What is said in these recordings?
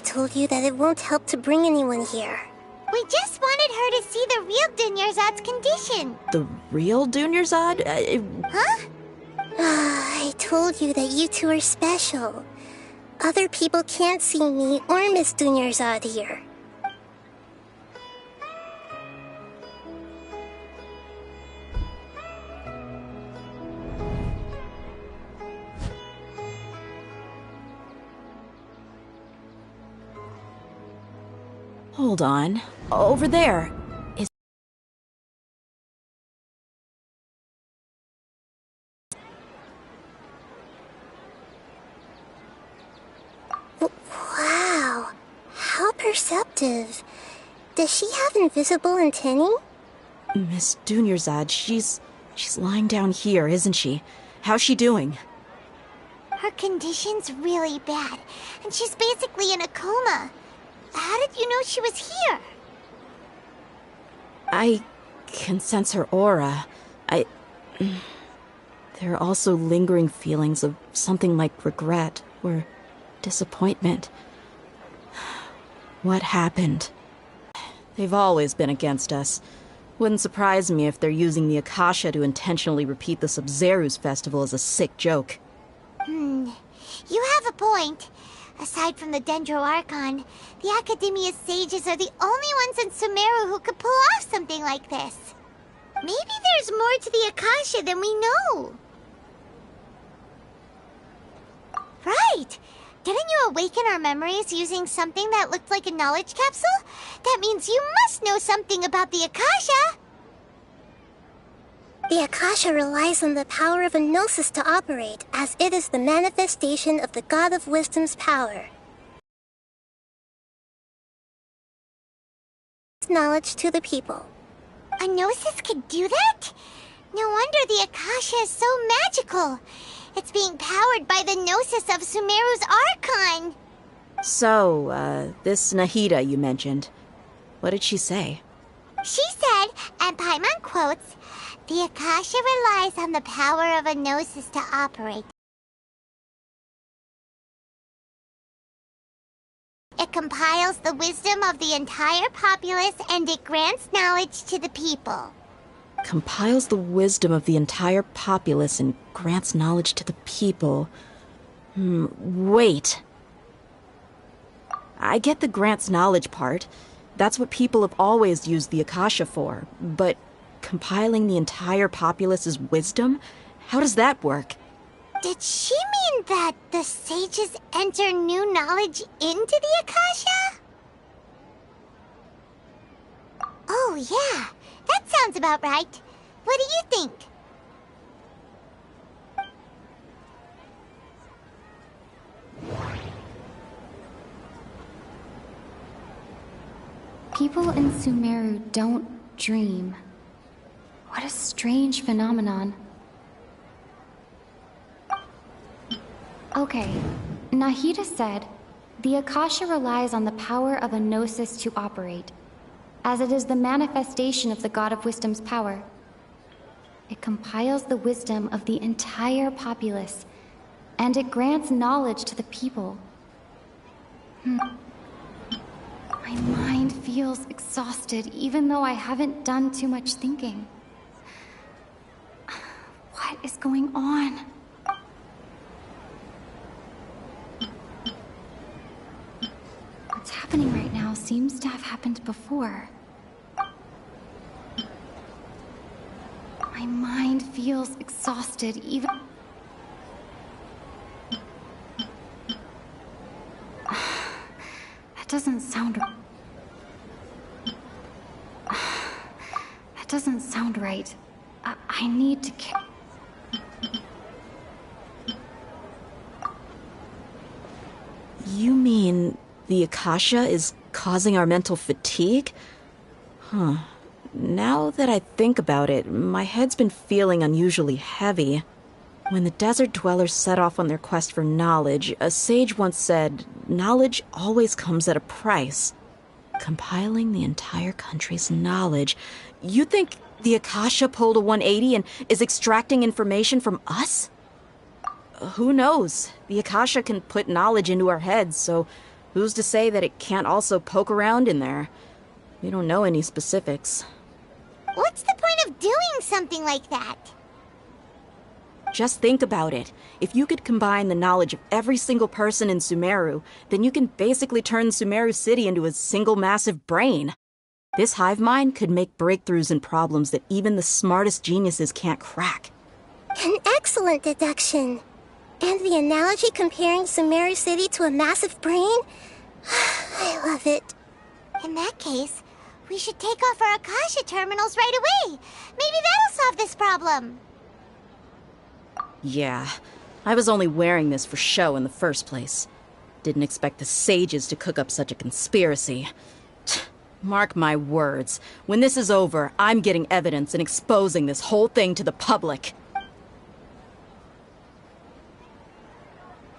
told you that it won't help to bring anyone here. We just wanted her to see the real Dunyarzad's condition. The real Dunyarzad? Huh? I told you that you two are special. Other people can't see me or Miss Dunyarzad here. Hold on. Over there. Is... Wow. How perceptive. Does she have invisible antennae? Miss Dunyarzad, she's lying down here, isn't she? How's she doing? Her condition's really bad, and she's basically in a coma. How did you know she was here? I can sense her aura. There are also lingering feelings of something like regret or disappointment. What happened? They've always been against us. Wouldn't surprise me if they're using the Akasha to intentionally repeat the Sub-Zeru's festival as a sick joke. You have a point. Aside from the Dendro Archon, the Academia's sages are the only ones in Sumeru who could pull off something like this. Maybe there's more to the Akasha than we know. Right! Didn't you awaken our memories using something that looked like a knowledge capsule? That means you must know something about the Akasha! The Akasha relies on the power of a gnosis to operate, as it is the manifestation of the God of Wisdom's power. Knowledge to the people. A gnosis could do that? No wonder the Akasha is so magical. It's being powered by the gnosis of Sumeru's Archon. So, this Nahida you mentioned, what did she say? She said, and Paimon quotes, "The Akasha relies on the power of a gnosis to operate. It compiles the wisdom of the entire populace and it grants knowledge to the people." Compiles the wisdom of the entire populace and grants knowledge to the people. Wait. I get the grants knowledge part. That's what people have always used the Akasha for. But compiling the entire populace's wisdom? How does that work? Did she mean that the sages enter new knowledge into the Akasha? Oh yeah, that sounds about right. What do you think? People in Sumeru don't dream. What a strange phenomenon. Okay, Nahida said, the Akasha relies on the power of a gnosis to operate, as it is the manifestation of the God of Wisdom's power. It compiles the wisdom of the entire populace, and it grants knowledge to the people. My mind feels exhausted, even though I haven't done too much thinking. What is going on? What's happening right now seems to have happened before. My mind feels exhausted, even... That doesn't sound... That doesn't sound right. I need to... You mean the Akasha is causing our mental fatigue? Huh. Now that I think about it, my head's been feeling unusually heavy. When the desert dwellers set off on their quest for knowledge, a sage once said, knowledge always comes at a price. Compiling the entire country's knowledge. You think the Akasha pulled a 180 and is extracting information from us? Who knows? The Akasha can put knowledge into our heads, so Who's to say that it can't also poke around in there? We don't know any specifics. What's the point of doing something like that? Just think about it. If you could combine the knowledge of every single person in Sumeru, then you can basically turn Sumeru City into a single massive brain. This hive mind could make breakthroughs in problems that even the smartest geniuses can't crack. An excellent deduction. And the analogy comparing Sumeru City to a massive brain? I love it. In that case, we should take off our Akasha terminals right away. Maybe that'll solve this problem. Yeah, I was only wearing this for show in the first place. Didn't expect the sages to cook up such a conspiracy. Mark my words, when this is over, I'm getting evidence and exposing this whole thing to the public.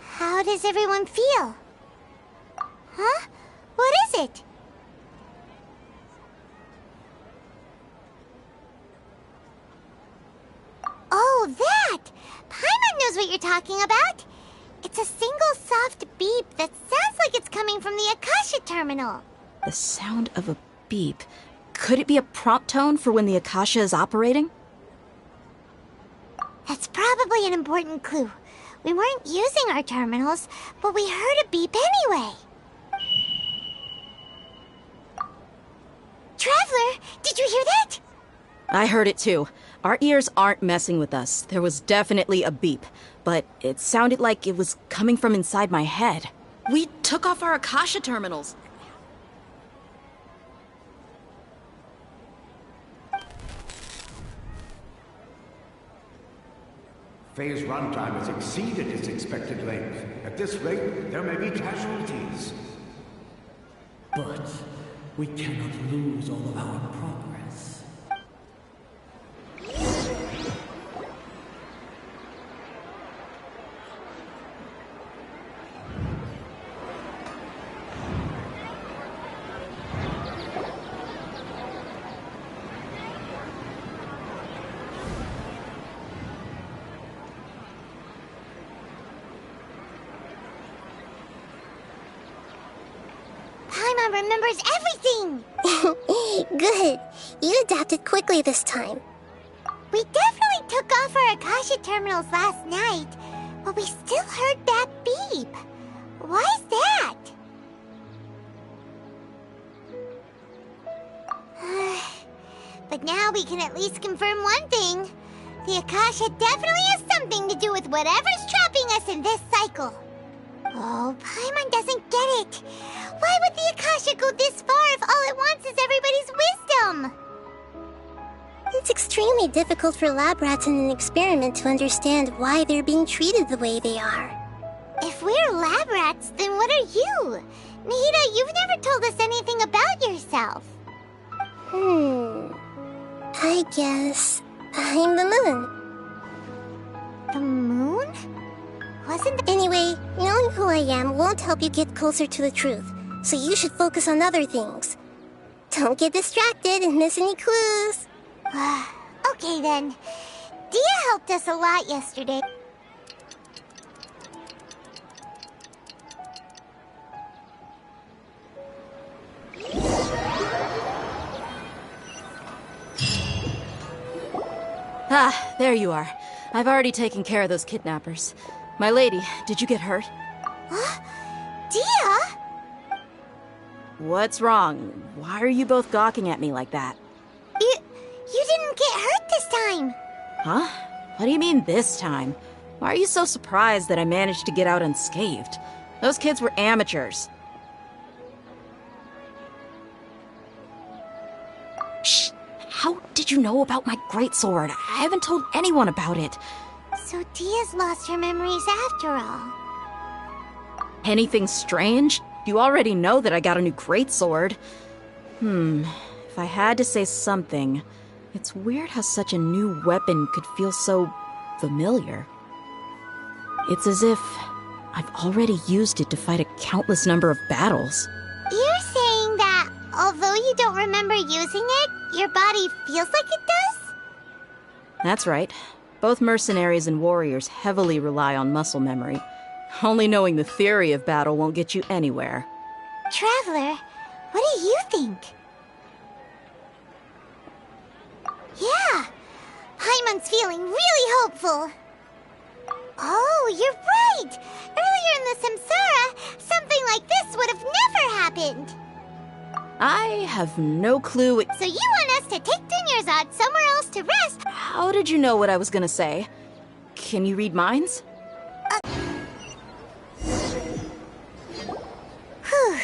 How does everyone feel? Huh? What is it? Oh, that! Paimon knows what you're talking about. It's a single soft beep that sounds like it's coming from the Akasha terminal. The sound of a beep. Could it be a prompt tone for when the Akasha is operating? That's probably an important clue. We weren't using our terminals, but we heard a beep anyway. Traveler, did you hear that? I heard it too. Our ears aren't messing with us. There was definitely a beep, but it sounded like it was coming from inside my head. We took off our Akasha terminals. Phase runtime has exceeded its expected length. At this rate, there may be casualties. But we cannot lose all of our progress. Paimon remembers everything! Good. You adapted quickly this time. We definitely took off our Akasha terminals last night, but we still heard that beep. Why is that? But now we can at least confirm one thing. The Akasha definitely has something to do with whatever's trapping us in this cycle. Oh, Paimon doesn't get it. Why would the Akasha go this far if all it wants is everybody's wisdom? It's extremely difficult for lab rats in an experiment to understand why they're being treated the way they are. If we're lab rats, then what are you? Nihida, you've never told us anything about yourself. I guess I'm the moon. The moon? Wasn't that... Anyway, knowing who I am won't help you get closer to the truth, so you should focus on other things. Don't get distracted and miss any clues. Okay then. Dia helped us a lot yesterday. Ah, there you are. I've already taken care of those kidnappers. My lady, did you get hurt? Huh? Dia? What's wrong? Why are you both gawking at me like that? You didn't get hurt this time. Huh? What do you mean this time? Why are you so surprised that I managed to get out unscathed? Those kids were amateurs. Shh! How did you know about my greatsword? I haven't told anyone about it. So Dia's lost her memories after all. Anything strange? You already know that I got a new greatsword. If I had to say something, it's weird how such a new weapon could feel so familiar. It's as if I've already used it to fight a countless number of battles. You're saying that although you don't remember using it, your body feels like it does? That's right. Both mercenaries and warriors heavily rely on muscle memory. Only knowing the theory of battle won't get you anywhere. Traveler, what do you think? Yeah, Paimon's feeling really hopeful. Oh, you're right! Earlier in the Samsara, something like this would have never happened. I have no clue. So you want us to take Dunyarzad somewhere else to rest? How did you know what I was gonna say? Can you read minds? Whew,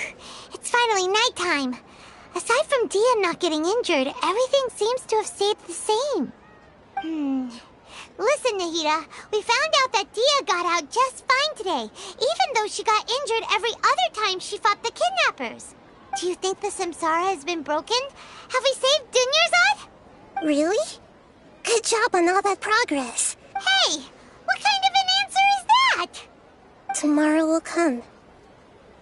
it's finally nighttime. Aside from Dia not getting injured, everything seems to have stayed the same. Listen, Nahida, we found out that Dia got out just fine today, even though she got injured every other time she fought the kidnappers. Do you think the Samsara has been broken? Have we saved Dunyarzad? Really? Good job on all that progress. Hey, what kind of an answer is that? Tomorrow will come.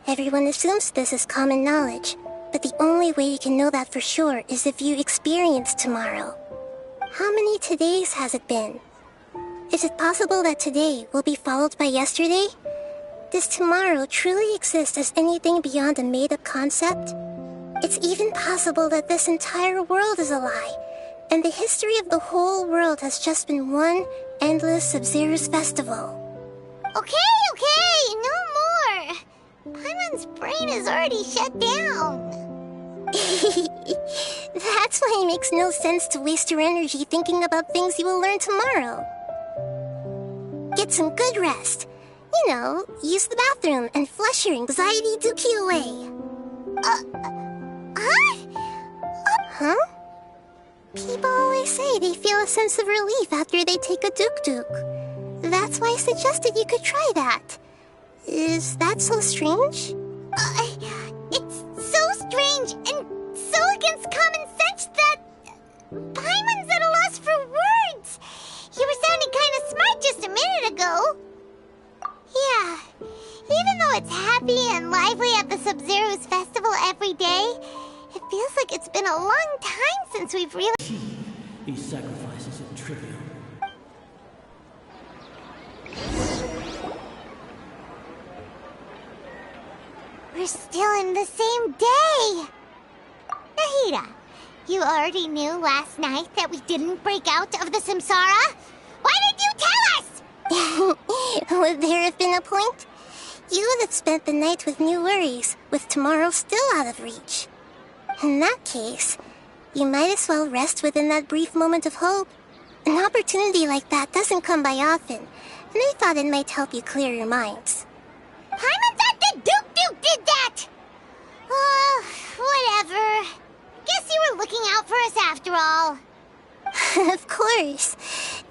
Everyone assumes this is common knowledge, but the only way you can know that for sure is if you experience tomorrow. How many todays has it been? Is it possible that today will be followed by yesterday? Does tomorrow truly exist as anything beyond a made-up concept? It's even possible that this entire world is a lie, and the history of the whole world has just been one endless Sub-Zero's festival. Okay, no more. Paimon's brain is already shut down. That's why it makes no sense to waste your energy thinking about things you will learn tomorrow. Get some good rest. You know, use the bathroom and flush your anxiety dookie away. Huh? People always say they feel a sense of relief after they take a duk-duk. That's why I suggested you could try that. Is that so strange? It's so strange and so against common sense that Paimon's at a loss for words. You were sounding kind of smart just a minute ago. Yeah, even though it's happy and lively at the Sub-Zero's festival every day, it feels like it's been a long time since we've really... These sacrifices are trivial. We're still in the same day! Nahida, you already knew last night that we didn't break out of the Samsara? Why did you tell us? Would there have been a point? You would have spent the night with new worries, with tomorrow still out of reach. In that case, you might as well rest within that brief moment of hope. An opportunity like that doesn't come by often, and I thought it might help you clear your minds. Paimon thought the Duke did that! Oh, whatever. Guess you were looking out for us after all. Of course.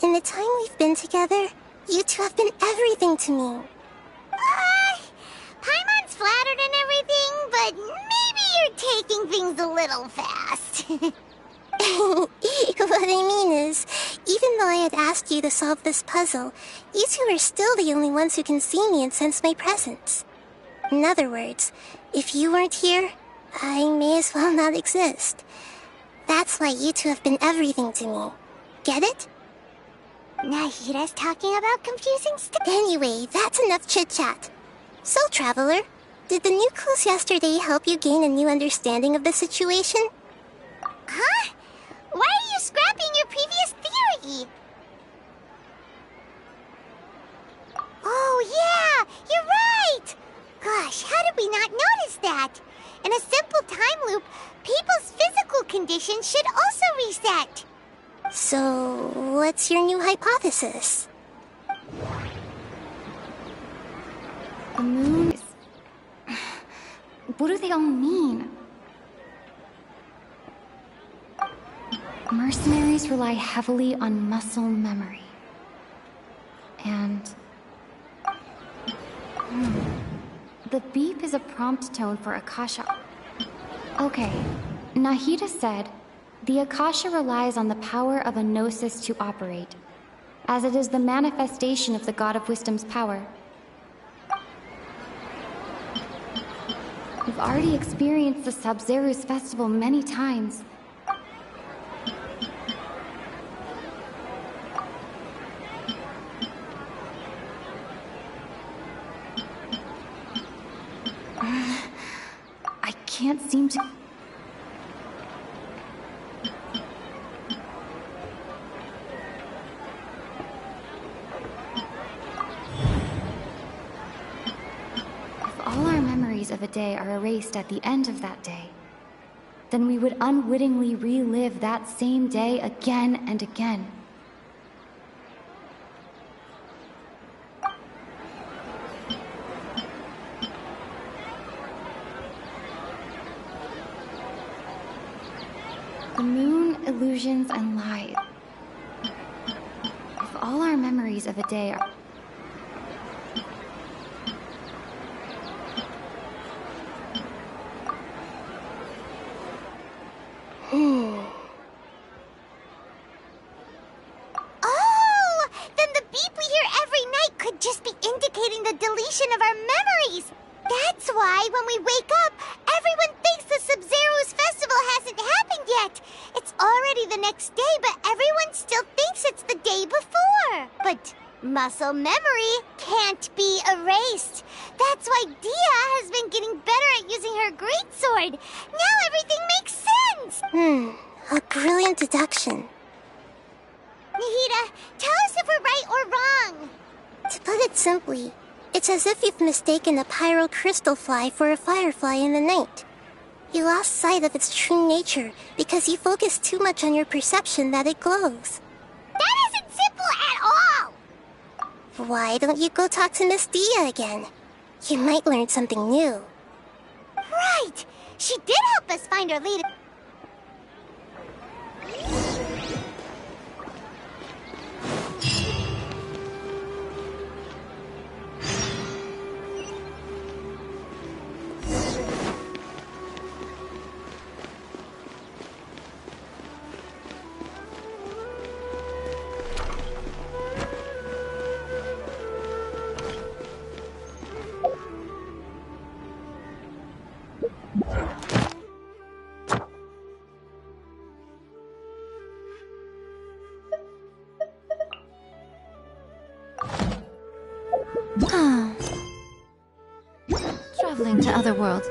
In the time we've been together, you two have been everything to me. Paimon's flattered and everything, but maybe you're taking things a little fast. What I mean is, even though I had asked you to solve this puzzle, you two are still the only ones who can see me and sense my presence. In other words, if you weren't here, I may as well not exist. That's why you two have been everything to me. Get it? Nahida's talking about confusing stuff. Anyway, that's enough chit-chat. So, Traveler, did the new clues yesterday help you gain a new understanding of the situation? Huh? Why are you scrapping your previous theory? Oh, yeah! You're right! Gosh, how did we not notice that? In a simple time loop, people's physical condition should also reset. So, what's your new hypothesis? The moon is... What do they all mean? Mercenaries rely heavily on muscle memory. And... The beep is a prompt tone for Akasha. Okay, Nahida said, the Akasha relies on the power of a gnosis to operate, as it is the manifestation of the God of Wisdom's power. We've already experienced the Sub-Zero's festival many times. can't seem to... If all our memories of a day are erased at the end of that day, then we would unwittingly relive that same day again and again. The moon, illusions, and lies. If all our memories of a day are... Oh! Then the beep we hear every night could just be indicating the deletion of our memories! That's why, when we wake up, everyone thinks the Sub-Zero's festival hasn't happened yet! It's already the next day, but everyone still thinks it's the day before! But muscle memory can't be erased. That's why Dia has been getting better at using her greatsword. Now everything makes sense! A brilliant deduction. Nahida, tell us if we're right or wrong. To put it simply, it's as if you've mistaken a pyro crystal fly for a firefly in the night. You lost sight of its true nature because you focused too much on your perception that it glows. That isn't simple at all! Why don't you go talk to Miss Dia again? You might learn something new. Right! She did help us find our latest... Traveling to other worlds.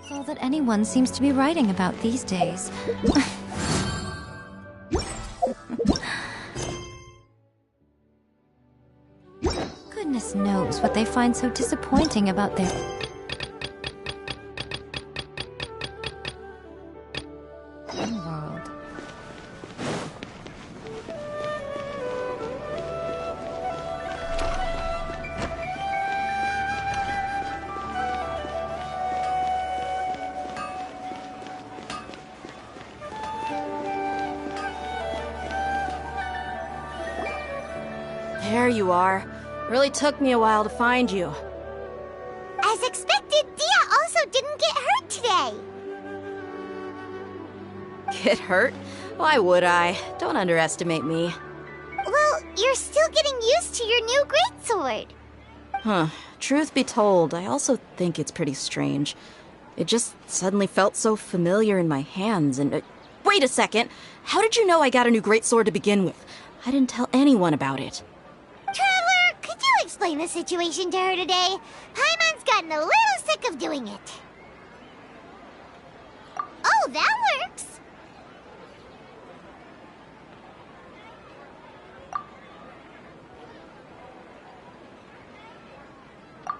All that anyone seems to be writing about these days. Goodness knows what they find so disappointing about their... world. There you are. Really took me a while to find you. As expected, Dia also didn't get hurt today. Get hurt? Why would I? Don't underestimate me. Well, you're still getting used to your new greatsword. Huh. Truth be told, I also think it's pretty strange. It just suddenly felt so familiar in my hands and... wait a second! How did you know I got a new greatsword to begin with? I didn't tell anyone about it. Traveler, could you explain the situation to her today? Paimon's gotten a little sick of doing it. Oh, that works.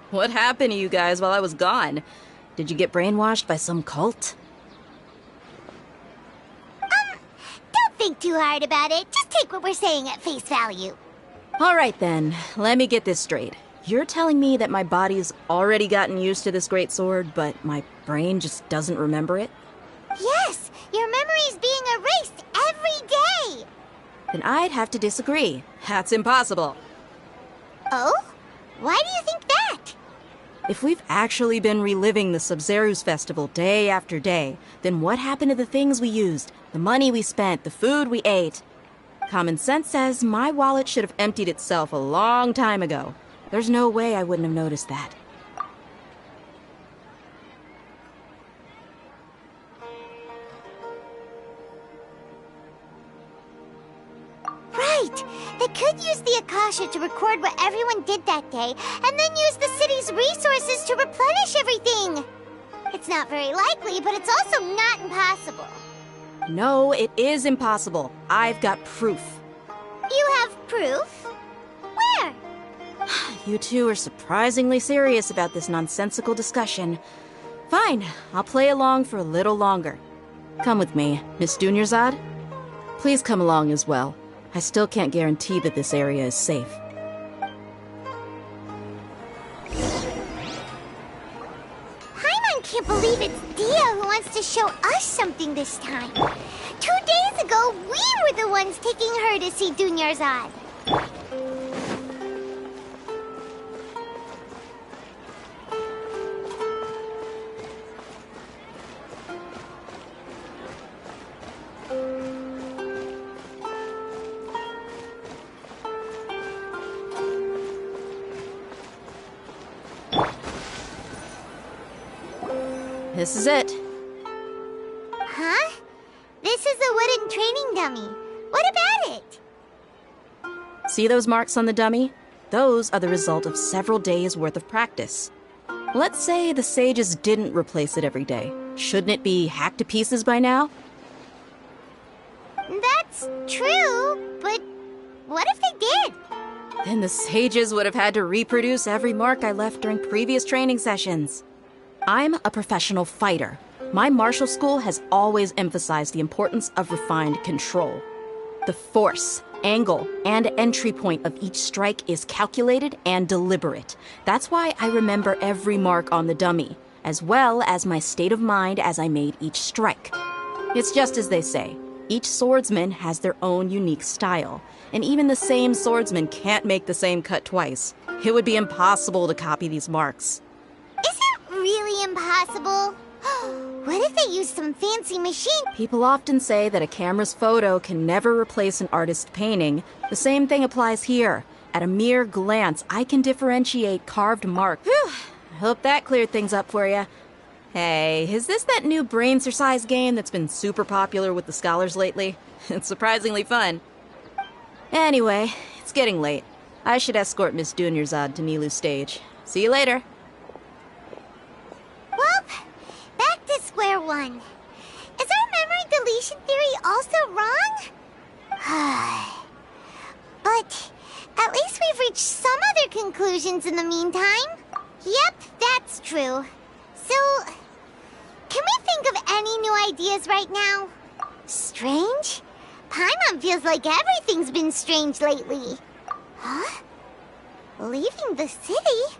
What happened to you guys while I was gone? Did you get brainwashed by some cult? Don't think too hard about it. Just take what we're saying at face value. All right then, let me get this straight. You're telling me that my body's already gotten used to this great sword, but my brain just doesn't remember it? Yes, your memory's being erased every day. Then I'd have to disagree. That's impossible. Oh? Why do you think that? If we've actually been reliving the Sub-Zero's festival day after day, then what happened to the things we used The money we spent, the food we ate. Common sense says my wallet should have emptied itself a long time ago. There's no way I wouldn't have noticed that. Right! They could use the Akasha to record what everyone did that day, and then use the city's resources to replenish everything! It's not very likely, but it's also not impossible. No, it is impossible. I've got proof. You have proof? Where? You two are surprisingly serious about this nonsensical discussion. Fine, I'll play along for a little longer. Come with me, Miss Dunyarzad. Please come along as well. I still can't guarantee that this area is safe. Paimon can't believe it's Dia who wants to show us something this time. 2 days ago, we were the ones taking her to see Dunyarzad. This is it. Huh? This is a wooden training dummy. What about it? See those marks on the dummy? Those are the result of several days' worth of practice. Let's say the sages didn't replace it every day. Shouldn't it be hacked to pieces by now? That's true, but what if they did? Then the sages would have had to reproduce every mark I left during previous training sessions. I'm a professional fighter. My martial school has always emphasized the importance of refined control. The force, angle, and entry point of each strike is calculated and deliberate. That's why I remember every mark on the dummy, as well as my state of mind as I made each strike. It's just as they say, each swordsman has their own unique style, and even the same swordsman can't make the same cut twice. It would be impossible to copy these marks. Is it really impossible? What if they use some fancy machine? People often say that a camera's photo can never replace an artist's painting. The same thing applies here. At a mere glance, I can differentiate carved marks. Whew! I hope that cleared things up for you. Hey, is this that new brain exercise game that's been super popular with the scholars lately? It's surprisingly fun. Anyway, it's getting late. I should escort Miss Dunyarzad to Nilu's stage. See you later. Well, back to square one. Is our memory deletion theory also wrong? But at least we've reached some other conclusions in the meantime. Yep, that's true. So, can we think of any new ideas right now? Strange? Paimon feels like everything's been strange lately. Huh? Leaving the city?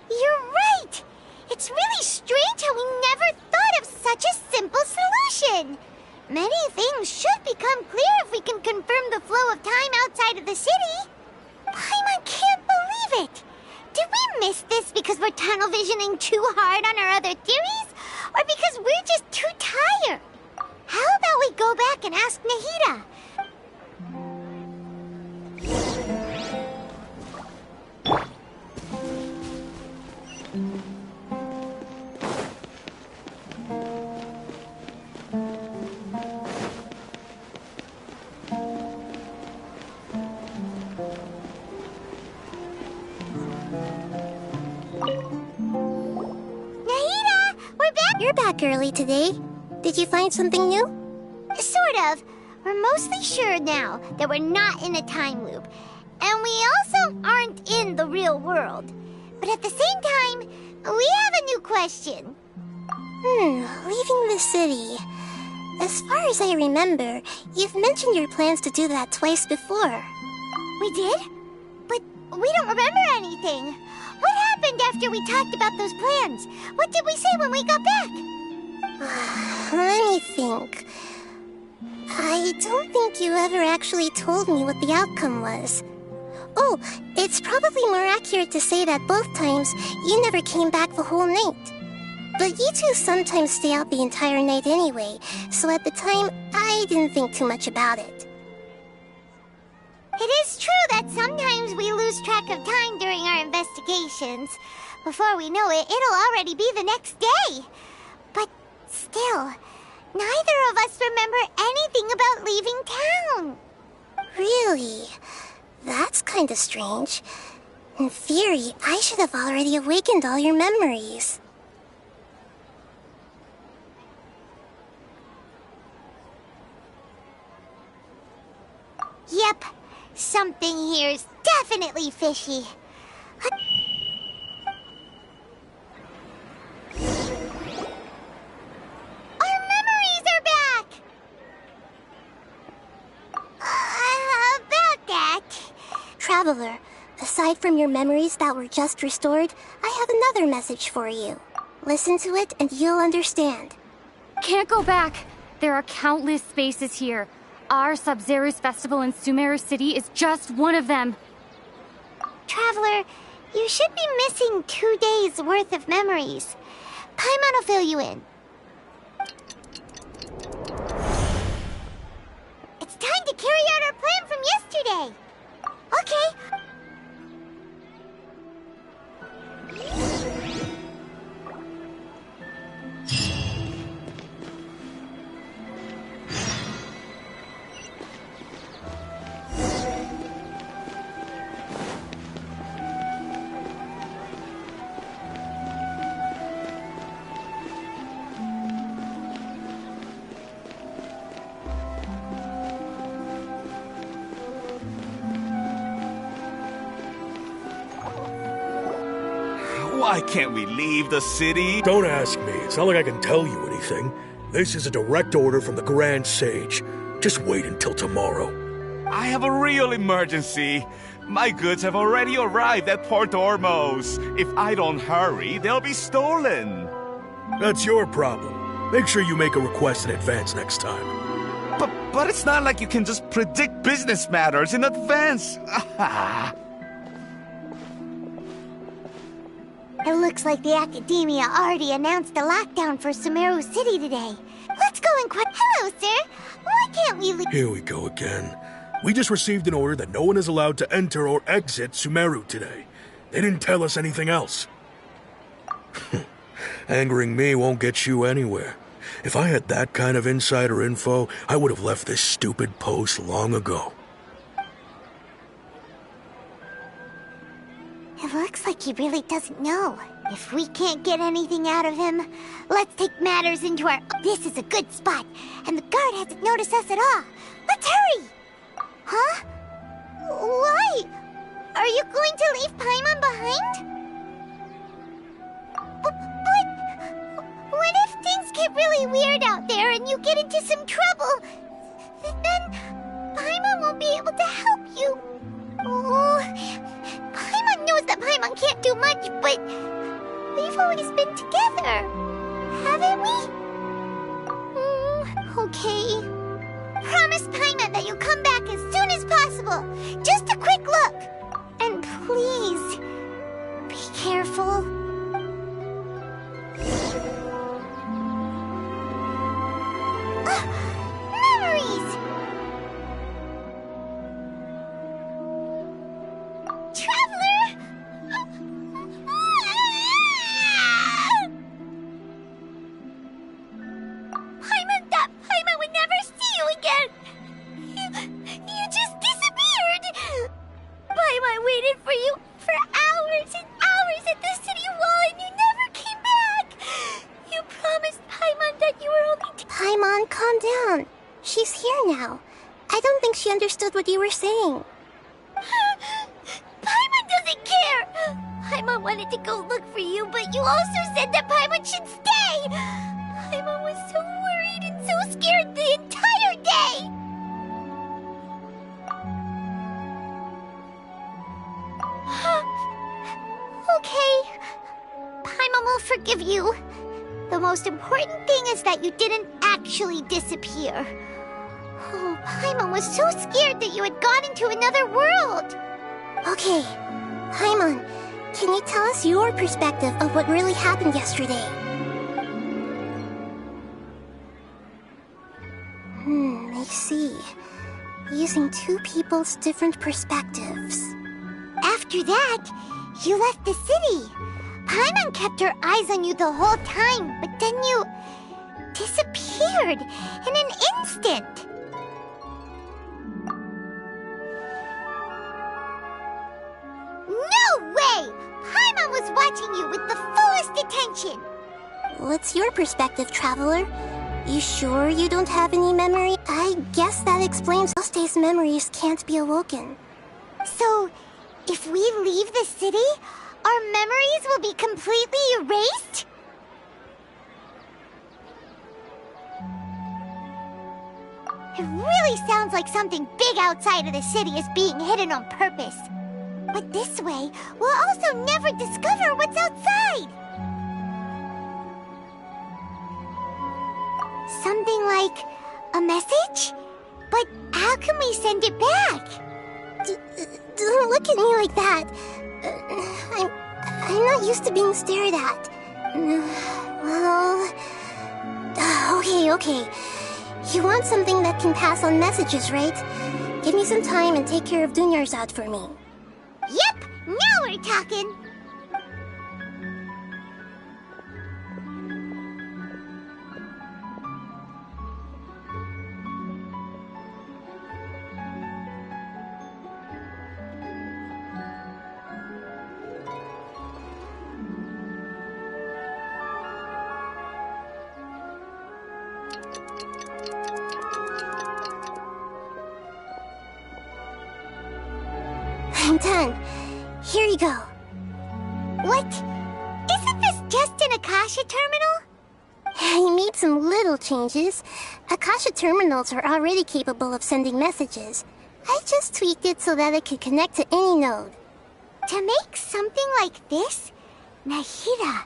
You're right! It's really strange how we never thought of such a simple solution! Many things should become clear if we can confirm the flow of time outside of the city. Paimon can't believe it! Did we miss this because we're tunnel visioning too hard on our other theories? Or because we're just too tired? How about we go back and ask Nahida? You're back early today. Did you find something new? Sort of. We're mostly sure now that we're not in a time loop. And we also aren't in the real world. But at the same time, we have a new question. Leaving the city. As far as I remember, you've mentioned your plans to do that twice before. We did? But we don't remember anything. What happened after we talked about those plans? What did we say when we got back? Let me think. I don't think you ever actually told me what the outcome was. Oh, it's probably more accurate to say that both times you never came back the whole night. But you two sometimes stay out the entire night anyway, so at the time, I didn't think too much about it. It is true that sometimes we lose track of time during our investigations. Before we know it, it'll already be the next day. But still, neither of us remember anything about leaving town. Really? That's kinda strange. In theory, I should have already awakened all your memories. Yep, something here's definitely fishy. Our memories are back! About that... Traveler, aside from your memories that were just restored, I have another message for you. Listen to it and you'll understand. Can't go back. There are countless spaces here. Our Sub-Zero's festival in Sumeru City is just one of them. Traveler, you should be missing 2 days' worth of memories. Paimon will fill you in. It's time to carry out our plan from yesterday. Okay. Why can't we leave the city? Don't ask me. It's not like I can tell you anything. This is a direct order from the Grand Sage. Just wait until tomorrow. I have a real emergency. My goods have already arrived at Port Ormos. If I don't hurry, they'll be stolen. That's your problem. Make sure you make a request in advance next time. But it's not like you can just predict business matters in advance. It looks like the Academia already announced a lockdown for Sumeru City today. Let's go and Hello, sir. Why can't we leave? Here we go again. We just received an order that no one is allowed to enter or exit Sumeru today. They didn't tell us anything else. Angering me won't get you anywhere. If I had that kind of insider info, I would have left this stupid post long ago. It looks like he really doesn't know. If we can't get anything out of him, let's take matters into our... This is a good spot, and the guard hasn't noticed us at all. Let's hurry! Huh? Why? Are you going to leave Paimon behind? But what if things get really weird out there and you get into some trouble? Then Paimon won't be able to help you. Oh, Paimon knows that Paimon can't do much, but we've always been together, haven't we? Okay. Promise Paimon that you'll come back as soon as possible. Just a quick look. And please, be careful. Memories! Traveler! Paimon would never see you again! You just disappeared! Paimon waited for you for hours and hours at the city wall and you never came back! You promised Paimon that you were only... Paimon, calm down. She's here now. I don't think she understood what you were saying. Paimon doesn't care! Paimon wanted to go look for you, but you also said that Paimon should stay! Paimon was so worried and so scared the entire day! Okay. Paimon will forgive you. The most important thing is that you didn't actually disappear. Oh, Paimon was so scared that you had gone into another world! Okay, Paimon, can you tell us your perspective of what really happened yesterday? I see. Using two people's different perspectives. After that, you left the city. Paimon kept her eyes on you the whole time, but then you disappeared in an instant. No way! Paimon was watching you with the fullest attention. What's your perspective, Traveler? You sure you don't have any memory? I guess that explains why Stay's memories can't be awoken. So, if we leave the city, our memories will be completely erased? It really sounds like something big outside of the city is being hidden on purpose. But this way, we'll also never discover what's outside. Something like a message? But how can we send it back? Don't look at me like that. I'm not used to being stared at. Well... Okay. You want something that can pass on messages, right? Give me some time and take care of Dunyarzad for me. Yep! Now we're talking! I'm done. Here you go. What? Isn't this just an Akasha terminal? I made some little changes. Akasha terminals are already capable of sending messages. I just tweaked it so that it could connect to any node. To make something like this? Nahida,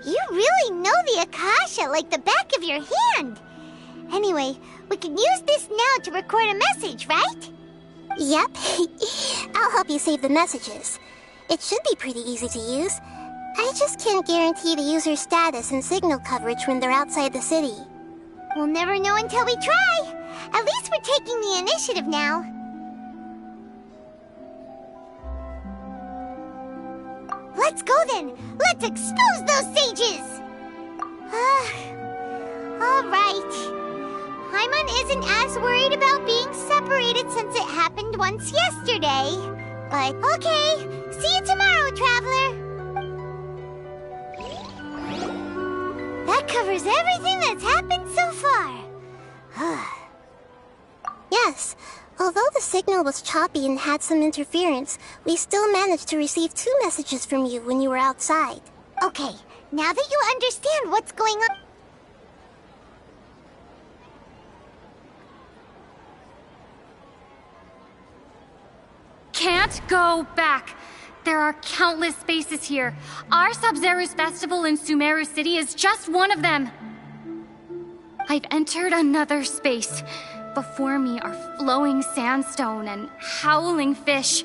you really know the Akasha like the back of your hand. Anyway, we can use this now to record a message, right? Yep. I'll help you save the messages. It should be pretty easy to use. I just can't guarantee the user's status and signal coverage when they're outside the city. We'll never know until we try. At least we're taking the initiative now. Let's go then. Let's expose those sages. All right. Paimon isn't as worried about being separated since it happened once yesterday. But okay, see you tomorrow, Traveler. That covers everything that's happened so far. Yes, although the signal was choppy and had some interference, we still managed to receive 2 messages from you when you were outside. Okay, now that you understand what's going on... Can't go back. There are countless spaces here. Our Sub-Zero's festival in Sumeru City is just one of them. I've entered another space. Before me are flowing sandstone and howling fish.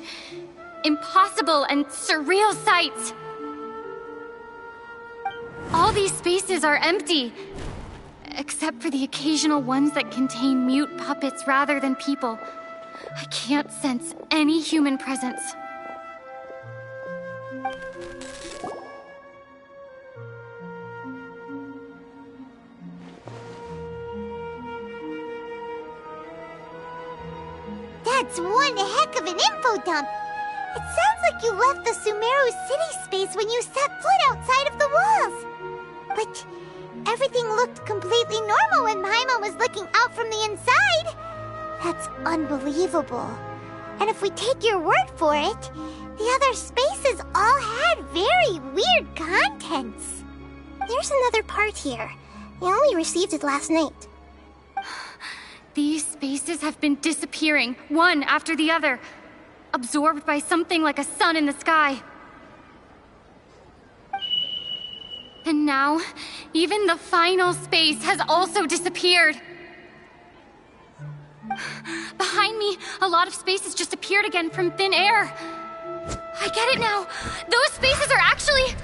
Impossible and surreal sights. All these spaces are empty, except for the occasional ones that contain mute puppets rather than people. I can't sense any human presence. That's one heck of an info dump. It sounds like you left the Sumeru city space when you set foot outside of the walls. But everything looked completely normal when Paimon was looking out from the inside. That's unbelievable. And if we take your word for it, the other spaces all had very weird contents. There's another part here. I only received it last night. These spaces have been disappearing, one after the other, absorbed by something like a sun in the sky. And now, even the final space has also disappeared. Behind me, a lot of spaces just appeared again from thin air. I get it now. Those spaces are actually...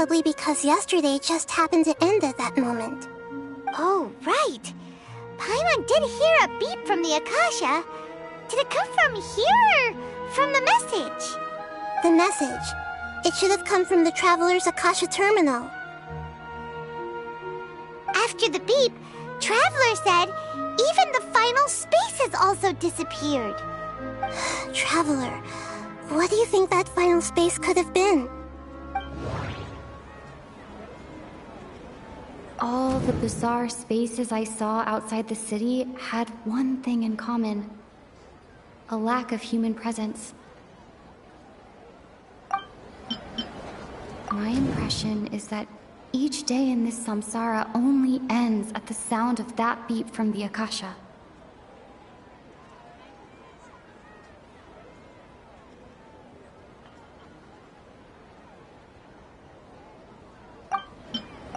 probably because yesterday just happened to end at that moment. Oh, right. Paimon did hear a beep from the Akasha. Did it come from here or from the message? The message. It should have come from the Traveler's Akasha terminal. After the beep, Traveler said even the final space has also disappeared. Traveler, what do you think that final space could have been? All the bizarre spaces I saw outside the city had one thing in common: a lack of human presence. My impression is that each day in this samsara only ends at the sound of that beep from the Akasha.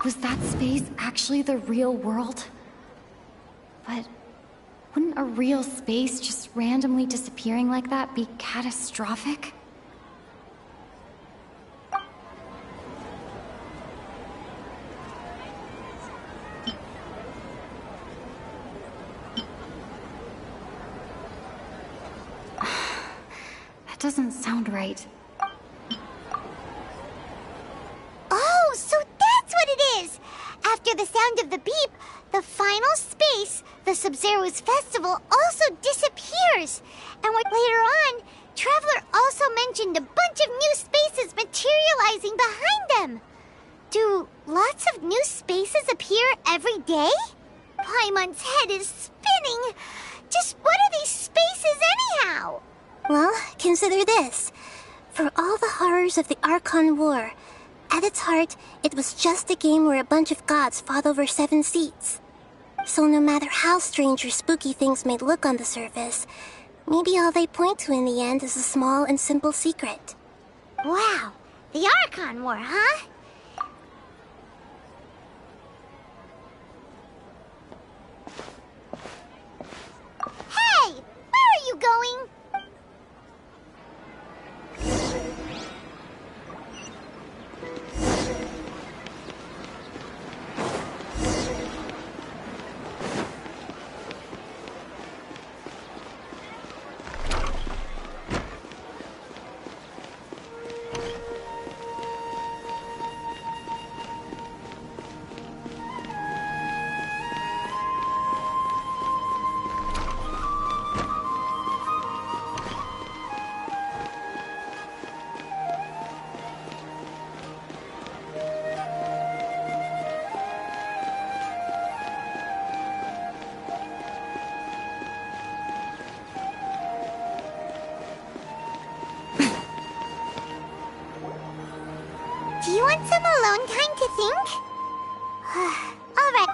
Was that space actually the real world? But wouldn't a real space just randomly disappearing like that be catastrophic? That doesn't sound right. Oh, so that's what it is! After the sound of the beep, the final space, the Sub-Zero's festival, also disappears. And later on, Traveler also mentioned a bunch of new spaces materializing behind them. Do lots of new spaces appear every day? Paimon's head is spinning. Just what are these spaces anyhow? Well, consider this. For all the horrors of the Archon War, at its heart, it was just a game where a bunch of gods fought over 7 seats. So no matter how strange or spooky things may look on the surface, maybe all they point to in the end is a small and simple secret. Wow, the Archon War, huh? Hey, where are you going? Do you want some alone time to think? All right.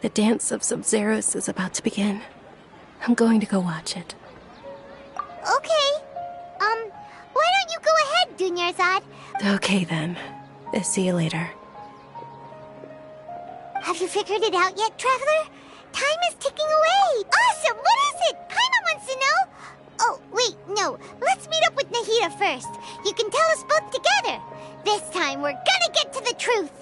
The dance of Sub-Zeros is about to begin. I'm going to go watch it. Okay. Why don't you go ahead, Dunyarzad? Okay then. See you later. Have you figured it out yet, Traveler? Time is ticking away. Awesome! What is it? Paimon wants to know. Oh, wait, no. Let's meet up with Nahida first. You can tell us both together. This time, we're gonna get to the truth.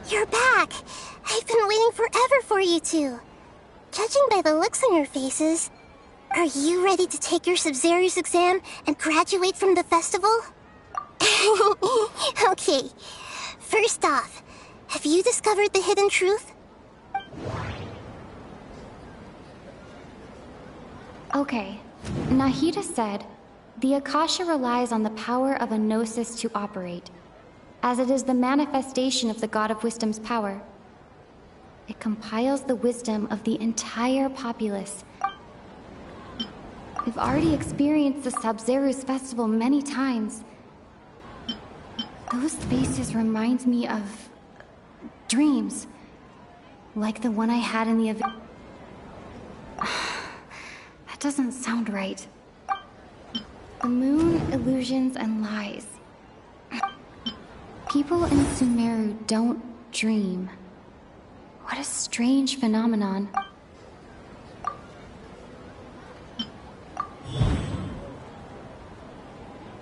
You're back. I've been waiting forever for you two. Judging by the looks on your faces, Are you ready to take your Sub-Zero's exam and graduate from the festival? Okay, first off, have you discovered the hidden truth? Okay, Nahida said, the Akasha relies on the power of a gnosis to operate, as it is the manifestation of the God of Wisdom's power. It compiles the wisdom of the entire populace. We've already experienced the Sub-Zero's festival many times. Those spaces remind me of dreams, like the one I had in the event. That doesn't sound right. The moon, illusions, and lies. People in Sumeru don't dream. What a strange phenomenon.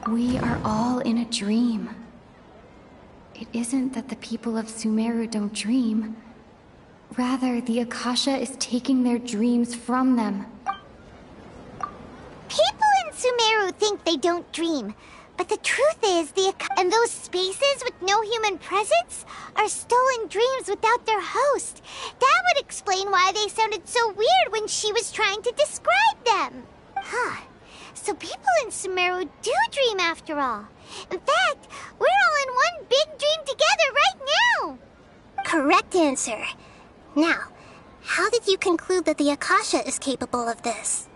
We are all in a dream. It isn't that the people of Sumeru don't dream. Rather, the Akasha is taking their dreams from them. People in Sumeru think they don't dream, but the truth is and those spaces with no human presence are stolen dreams without their host. That would explain why they sounded so weird when she was trying to describe them. Huh. So people in Sumeru do dream after all. In fact, we're all in one big dream together right now. Correct answer. Now, how did you conclude that the Akasha is capable of this?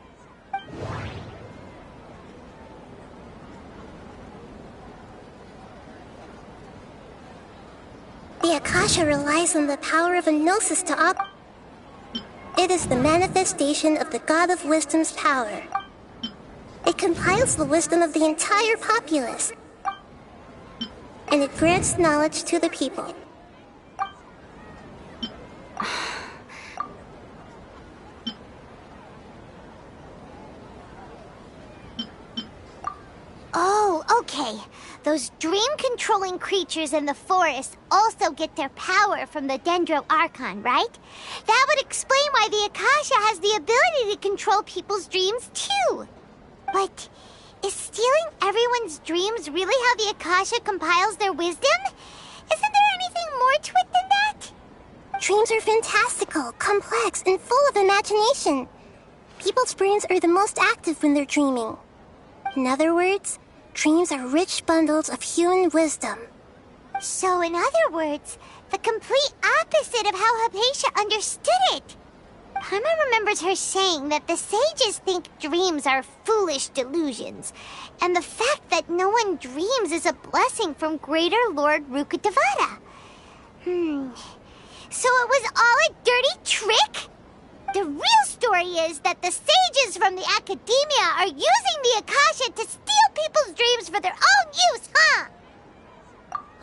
The Akasha relies on the power of a gnosis to operate. It is the manifestation of the God of Wisdom's power. It compiles the wisdom of the entire populace, and it grants knowledge to the people. Oh, okay. Those dream-controlling creatures in the forest also get their power from the Dendro Archon, right? That would explain why the Akasha has the ability to control people's dreams, too. But is stealing everyone's dreams really how the Akasha compiles their wisdom? Isn't there anything more to it than that? Dreams are fantastical, complex, and full of imagination. People's brains are the most active when they're dreaming. In other words, dreams are rich bundles of human wisdom. So, in other words, the complete opposite of how Hypatia understood it. Paimon remembers her saying that the sages think dreams are foolish delusions, and the fact that no one dreams is a blessing from Greater Lord Rukkhadevata. So it was all a dirty trick? The real story is that the sages from the Academia are using the Akasha to steal people's dreams for their own use, huh?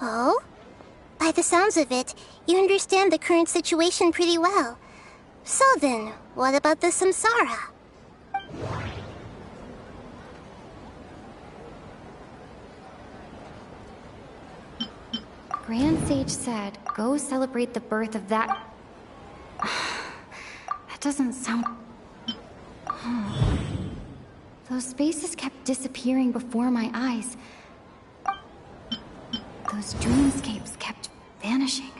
Oh? By the sounds of it, you understand the current situation pretty well. So then, what about the samsara? Grand Sage said, go celebrate the birth of that... That doesn't sound... Those spaces kept disappearing before my eyes. Those dreamscapes kept vanishing.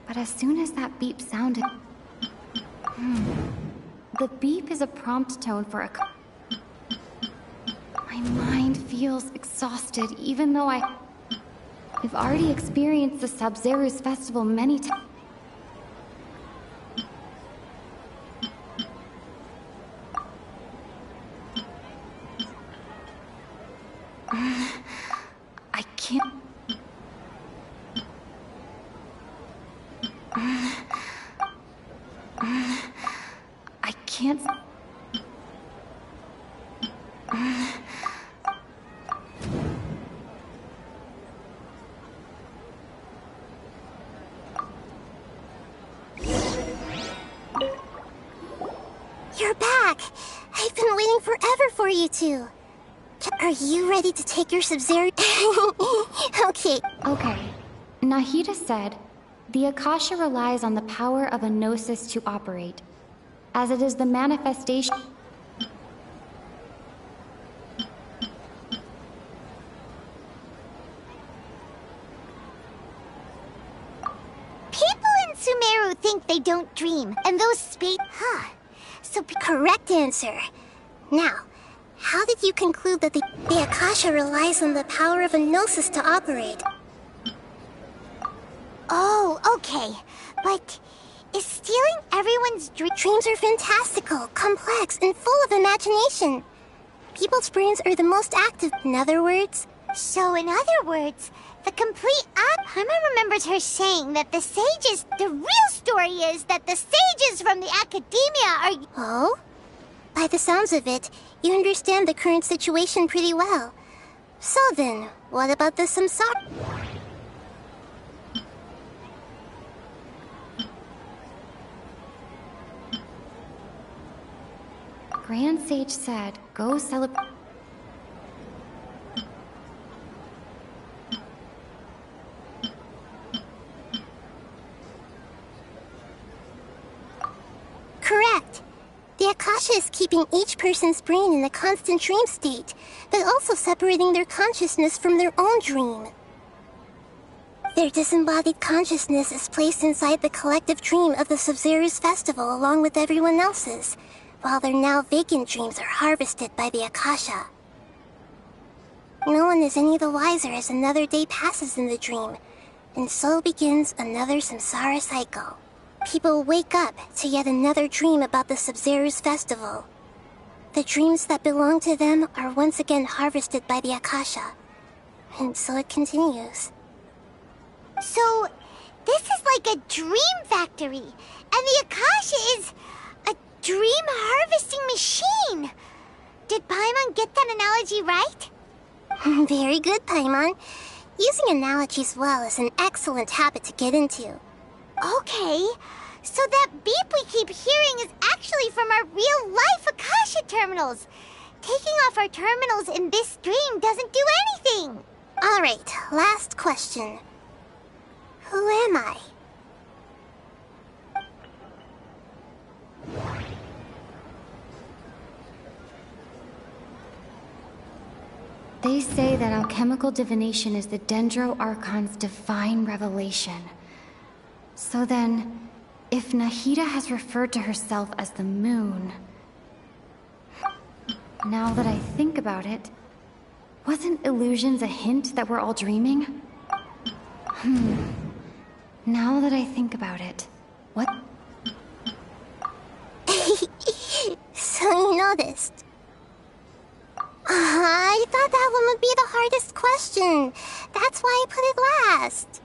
But as soon as that beep sounded... The beep is a prompt tone for a... My mind feels exhausted, even though We've already experienced the Sub-Zero's festival many times. I can't... I can't... You're back! I've been waiting forever for you two. Are you ready to take your Sub-Zero? Okay. Okay. Nahida said, the Akasha relies on the power of a gnosis to operate, as it is the manifestation... Sumeru think they don't dream, and those space... Correct answer. Now, how did you conclude that the Akasha relies on the power of a gnosis to operate? Oh, okay. But is stealing everyone's Dreams are fantastical, complex, and full of imagination. People's brains are the most active, in other words. So in other words, the complete Paimon remembers her saying that the sages... The real story is that the sages from the academia are... Oh? By the sounds of it, you understand the current situation pretty well. So then, what about the samsara? Grand Sage said, go celebrate. Correct. The Akasha is keeping each person's brain in a constant dream state, but also separating their consciousness from their own dream. Their disembodied consciousness is placed inside the collective dream of the Sub-Zero's festival along with everyone else's, while their now vacant dreams are harvested by the Akasha. No one is any the wiser as another day passes in the dream, and so begins another samsara cycle. People wake up to yet another dream about the Sub-Zero's festival. The dreams that belong to them are once again harvested by the Akasha, and so it continues. So, this is like a dream factory, and the Akasha is a dream harvesting machine. Did Paimon get that analogy right? Very good, Paimon. Using analogies well is an excellent habit to get into. Okay, so that beep we keep hearing is actually from our real-life Akasha terminals. Taking off our terminals in this dream doesn't do anything. Alright, last question. Who am I? They say that alchemical divination is the Dendro Archon's divine revelation. So then, if Nahida has referred to herself as the moon... Now that I think about it, wasn't illusions a hint that we're all dreaming? Now that I think about it, what? So you noticed. I thought that one would be the hardest question. That's why I put it last.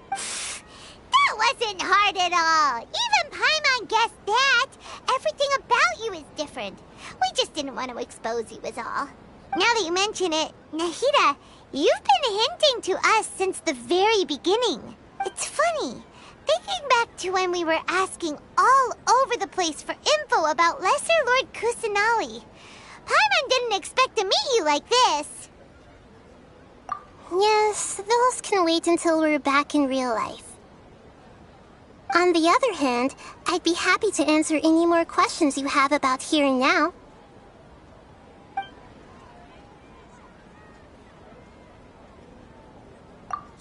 That wasn't hard at all. Even Paimon guessed that. Everything about you is different. We just didn't want to expose you is all. Now that you mention it, Nahida, you've been hinting to us since the very beginning. It's funny. Thinking back to when we were asking all over the place for info about Lesser Lord Kusanali. Paimon didn't expect to meet you like this. Yes, those can wait until we're back in real life. On the other hand, I'd be happy to answer any more questions you have about here and now.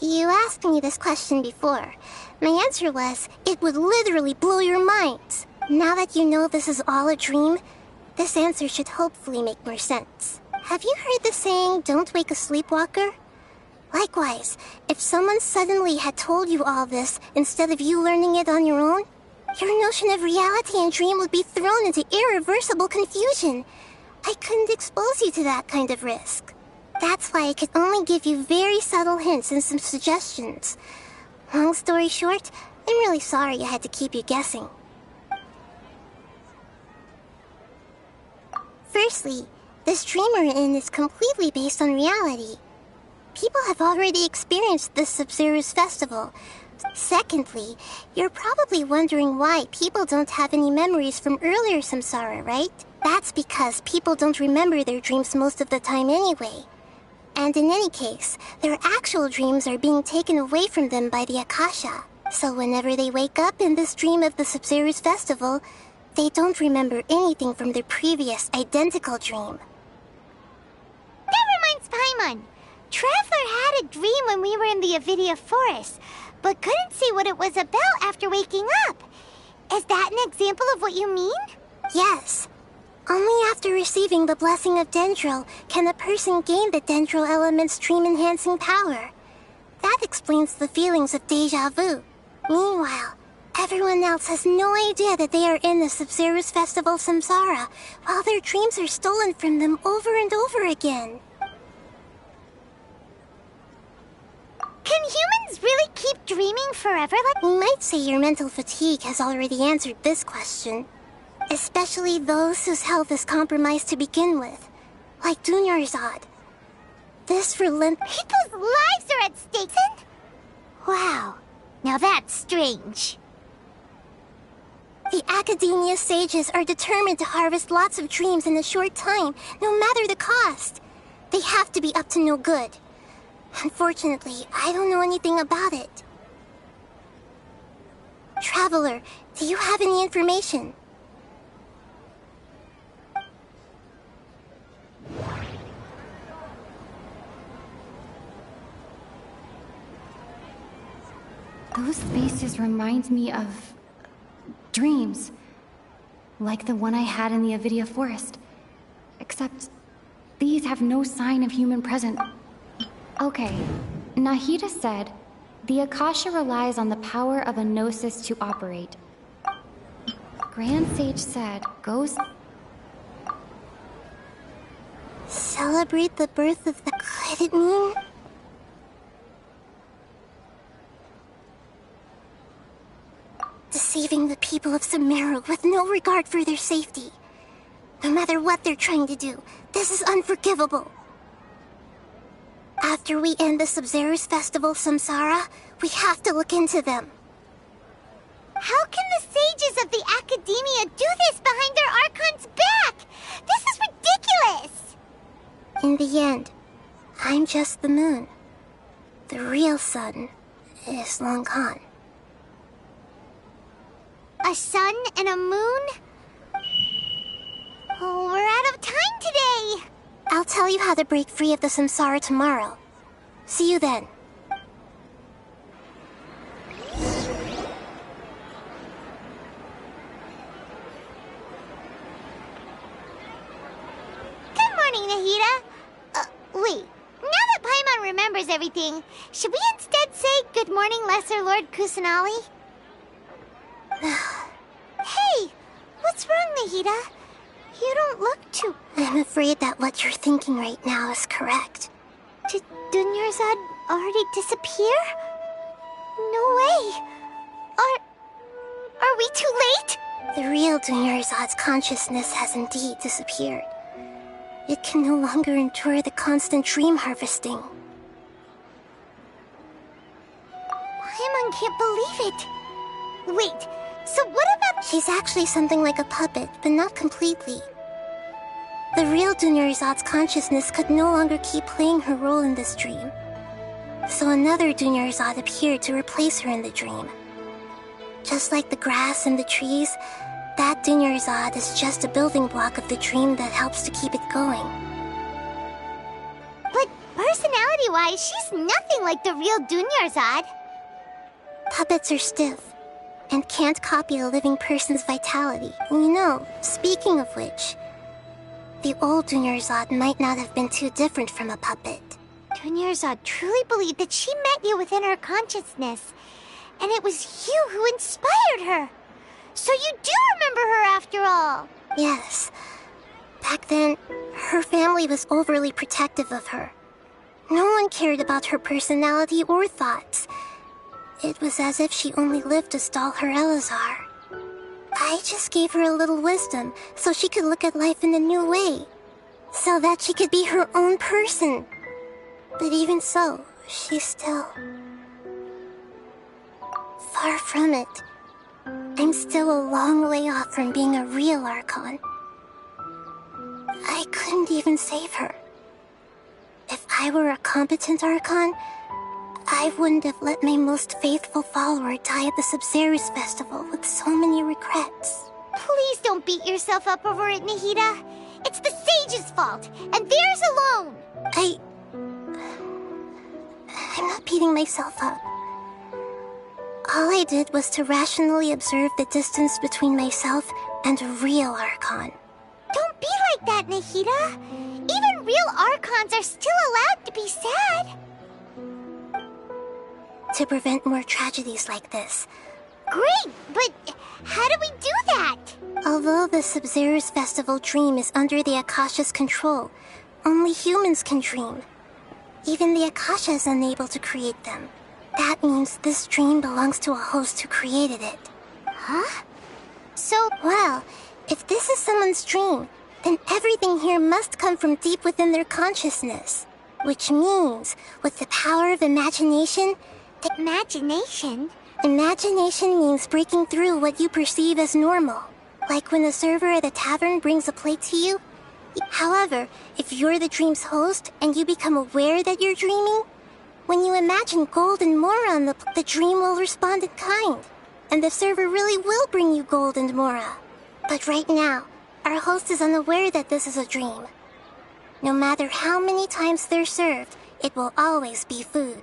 You asked me this question before. My answer was, it would literally blow your minds. Now that you know this is all a dream, this answer should hopefully make more sense. Have you heard the saying, don't wake a sleepwalker? Likewise, if someone suddenly had told you all this instead of you learning it on your own, your notion of reality and dream would be thrown into irreversible confusion. I couldn't expose you to that kind of risk. That's why I could only give you very subtle hints and some suggestions. Long story short, I'm really sorry I had to keep you guessing. Firstly, this dream we're in is completely based on reality. People have already experienced this Sub-Zero's festival. Secondly, you're probably wondering why people don't have any memories from earlier samsara, right? That's because people don't remember their dreams most of the time anyway. And in any case, their actual dreams are being taken away from them by the Akasha. So whenever they wake up in this dream of the Sub-Zero's festival, they don't remember anything from their previous identical dream. That reminds Paimon. Traveler had a dream when we were in the Avidia Forest, but couldn't see what it was about after waking up. Is that an example of what you mean? Yes. Only after receiving the blessing of Dendril can a person gain the Dendril element's dream-enhancing power. That explains the feelings of deja vu. Meanwhile, everyone else has no idea that they are in the Sub-Zero's Festival Samsara, while their dreams are stolen from them over and over again. Can humans really keep dreaming forever like— You might say your mental fatigue has already answered this question. Especially those whose health is compromised to begin with, like Dunyarzad. This People's lives are at stake. Wow, now that's strange. The Academia sages are determined to harvest lots of dreams in a short time, no matter the cost. They have to be up to no good. Unfortunately, I don't know anything about it. Traveler, do you have any information? Those faces remind me of dreams. Like the one I had in the Avidia Forest. Except these have no sign of human presence. Okay, Nahida said, the Akasha relies on the power of a gnosis to operate. Grand Sage said, ghosts celebrate the birth of the— Could it mean? Deceiving the people of Sumeru with no regard for their safety. No matter what they're trying to do, this is unforgivable. After we end the Sub-Zero's Festival Samsara, we have to look into them. How can the sages of the Academia do this behind their Archon's back? This is ridiculous! In the end, I'm just the moon. The real sun is long gone. A sun and a moon? Oh, we're out of time today! I'll tell you how to break free of the Samsara tomorrow. See you then. Good morning, Nahida. Wait. Now that Paimon remembers everything, should we instead say good morning, Lesser Lord Kusanali? Hey! What's wrong, Nahida? You don't look too— I'm afraid that what you're thinking right now is correct. Did Dunyarzad already disappear? No way! Are we too late? The real Dunyarzad's consciousness has indeed disappeared. It can no longer endure the constant dream harvesting. Paimon can't believe it. Wait, so what about— She's actually something like a puppet, but not completely. The real Dunyarzad's consciousness could no longer keep playing her role in this dream. So another Dunyarzad appeared to replace her in the dream. Just like the grass and the trees, that Dunyarzad is just a building block of the dream that helps to keep it going. But personality-wise, she's nothing like the real Dunyarzad. Puppets are stiff and can't copy a living person's vitality. You know, speaking of which, the old Dunyarzad might not have been too different from a puppet. Dunyarzad truly believed that she met you within her consciousness, and it was you who inspired her. So you do remember her after all. Yes. Back then, her family was overly protective of her. No one cared about her personality or thoughts. It was as if she only lived to stall her Elazar. I just gave her a little wisdom so she could look at life in a new way. So that she could be her own person. But even so, she's still far from it. I'm still a long way off from being a real Archon. I couldn't even save her. If I were a competent Archon, I wouldn't have let my most faithful follower die at the Sub-Zero's festival with so many regrets. Please don't beat yourself up over it, Nahida. It's the sage's fault, and theirs alone. Stop beating myself up. All I did was to rationally observe the distance between myself and a real Archon. Don't be like that, Nahida. Even real Archons are still allowed to be sad. To prevent more tragedies like this. Great, but how do we do that? Although the Sub-Zero's festival dream is under the Akasha's control, only humans can dream. Even the Akasha is unable to create them. That means this dream belongs to a host who created it. Huh? So, well, if this is someone's dream, then everything here must come from deep within their consciousness. Which means, with the power of imagination... Imagination? Imagination means breaking through what you perceive as normal. Like when the server at a tavern brings a plate to you. However, if you're the dream's host and you become aware that you're dreaming, when you imagine gold and mora on the dream will respond in kind. And the server really will bring you gold and mora. But right now, our host is unaware that this is a dream. No matter how many times they're served, it will always be food.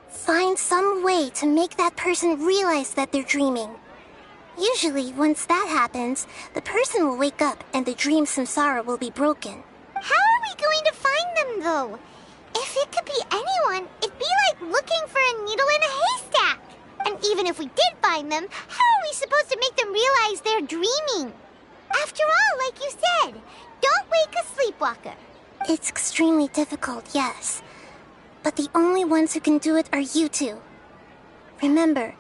Find some way to make that person realize that they're dreaming. Usually, once that happens, the person will wake up and the dream samsara will be broken. How are we going to find them, though? If it could be anyone, it'd be like looking for a needle in a haystack. And even if we did find them, how are we supposed to make them realize they're dreaming? After all, like you said, don't wake a sleepwalker. It's extremely difficult, yes. But the only ones who can do it are you two. Remember,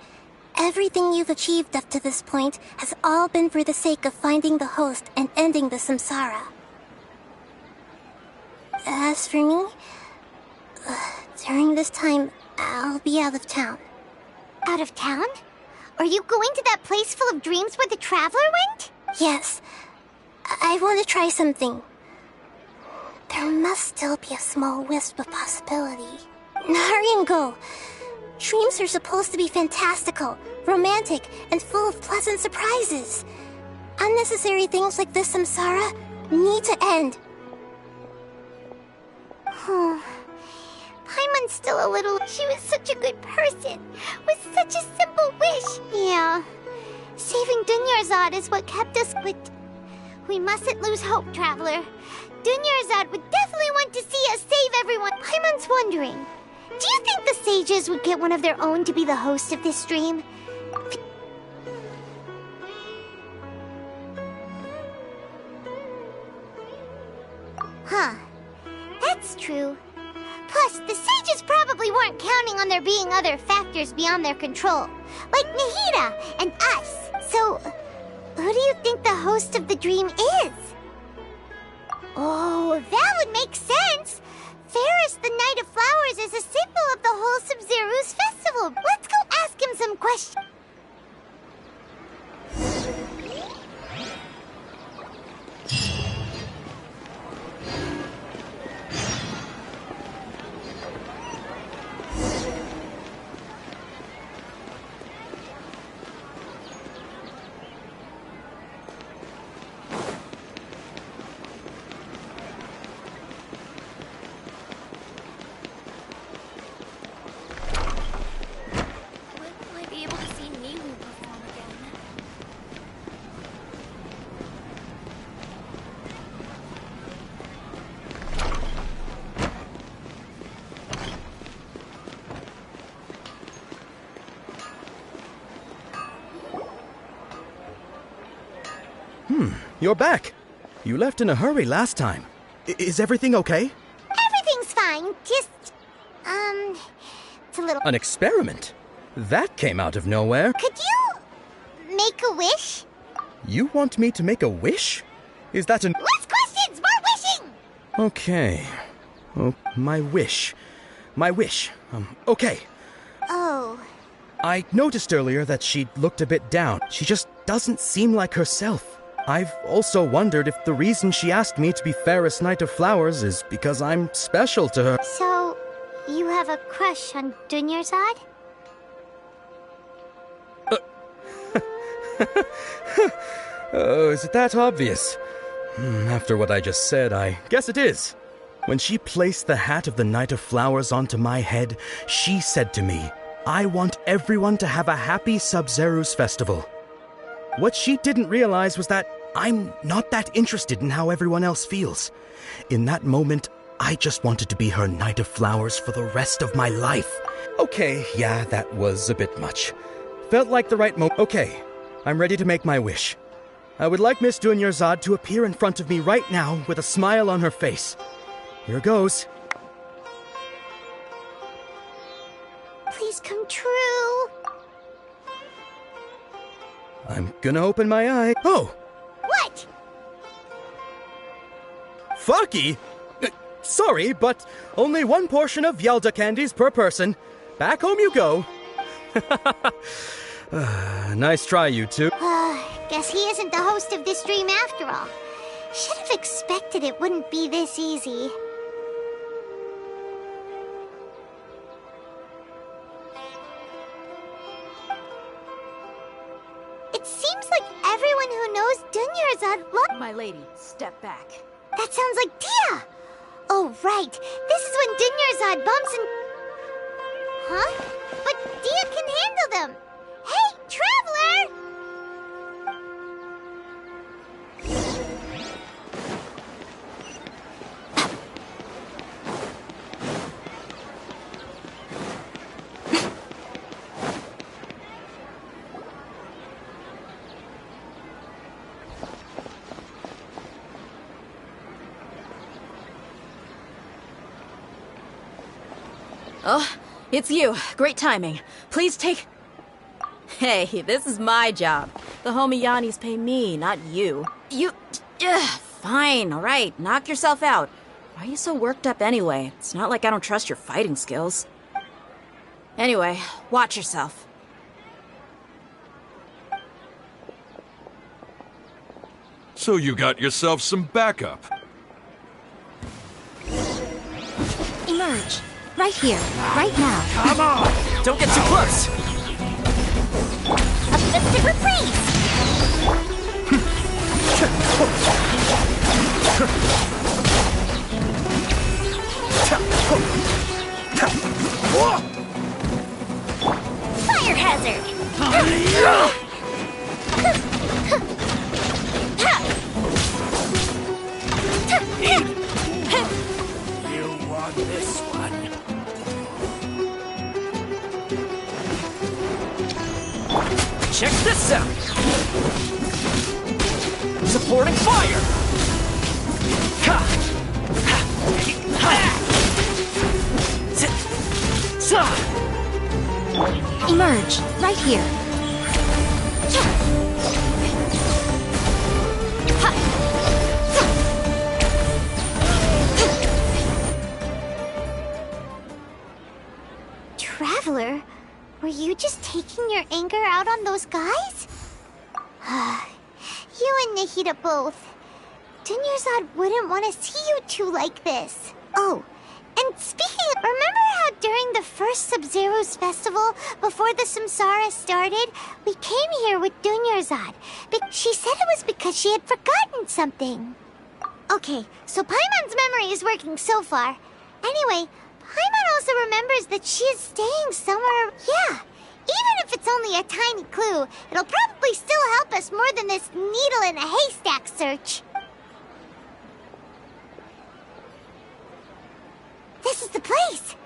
everything you've achieved up to this point has all been for the sake of finding the host and ending the samsara. As for me, during this time, I'll be out of town. Out of town? Are you going to that place full of dreams where the traveler went? Yes. I want to try something. There must still be a small wisp of possibility. Hurry and go. Dreams are supposed to be fantastical, romantic, and full of pleasant surprises. Unnecessary things like this samsara need to end. Paimon's still a little... She was such a good person, with such a simple wish. Yeah. Saving Dunyarzad is what kept us, but... We mustn't lose hope, Traveler. Dunyarzad would definitely want to see us save everyone. Paimon's wondering, do you think the sages would get one of their own to be the host of this stream? Huh. That's true. Plus, the sages probably weren't counting on there being other factors beyond their control, like Nahida and us. So, who do you think the host of the dream is? Oh, that would make sense. Ferris, the Knight of Flowers, is a symbol of the whole Sub-Zero's festival. Let's go ask him some questions. You're back. You left in a hurry last time. Is everything okay? Everything's fine. Just, it's a little... An experiment? That came out of nowhere. Could you make a wish? You want me to make a wish? Is that an... Less questions! More wishing! Okay. Oh, my wish. My wish. Okay. Oh. I noticed earlier that she looked a bit down. She just doesn't seem like herself. I've also wondered if the reason she asked me to be Fairest Knight of Flowers is because I'm special to her. So, you have a crush on Dunyarzad? Oh, is it that obvious? After what I just said, I guess it is. When she placed the hat of the Knight of Flowers onto my head, she said to me, "I want everyone to have a happy Sub-Zero's festival." What she didn't realize was that I'm not that interested in how everyone else feels. In that moment, I just wanted to be her Knight of Flowers for the rest of my life. Okay, yeah, that was a bit much. Felt like the right moment. Okay, I'm ready to make my wish. I would like Miss Dunyarzad to appear in front of me right now with a smile on her face. Here goes. Please come true. I'm gonna open my eye. Oh! What? Fucky? Sorry, but only one portion of Yelda candies per person. Back home you go. Nice try, you two. Guess he isn't the host of this dream after all. Should have expected it wouldn't be this easy. It seems like everyone who knows Dunyarzad My lady, step back. That sounds like Dia! Oh, right. This is when Dunyarzad bumps and... Huh? But Dia can handle them! Hey, Traveler! Oh, it's you. Great timing. Please take... Hey, this is my job. The homie Yannis pay me, not you. You... Fine, alright. Knock yourself out. Why are you so worked up anyway? It's not like I don't trust your fighting skills. Anyway, watch yourself. So you got yourself some backup. Emerge. Right here. Right now. Come on! Don't get too close! Uplifted freeze! Fire hazard! You want this one? Check this out! Supporting fire! Emerge. Right here. Traveler, were you just taking your anger out on those guys? You and Nahida both. Dunyarzad wouldn't want to see you two like this. Oh, and speaking of, remember how during the first Sub-Zero's festival, before the Samsara started, we came here with Dunyarzad. She said it was because she had forgotten something. Okay, so Paimon's memory is working so far. Anyway, Paimon also remembers that she is staying somewhere... Yeah, even if it's only a tiny clue, it'll probably still help us more than this needle in a haystack search. This is the place!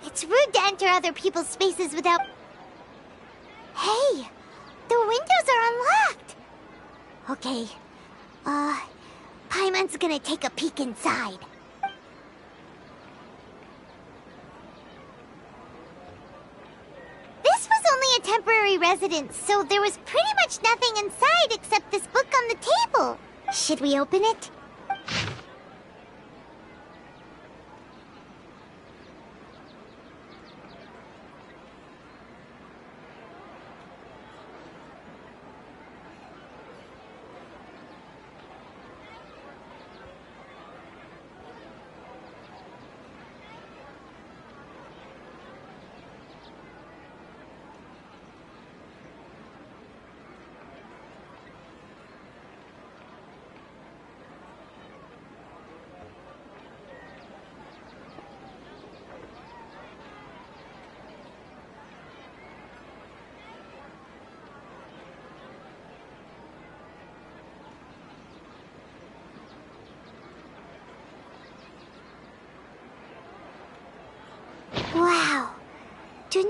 It's rude to enter other people's spaces without... Hey! The windows are unlocked! Okay, Paimon's gonna take a peek inside. This was only a temporary residence, so there was pretty much nothing inside except this book on the table. Should we open it?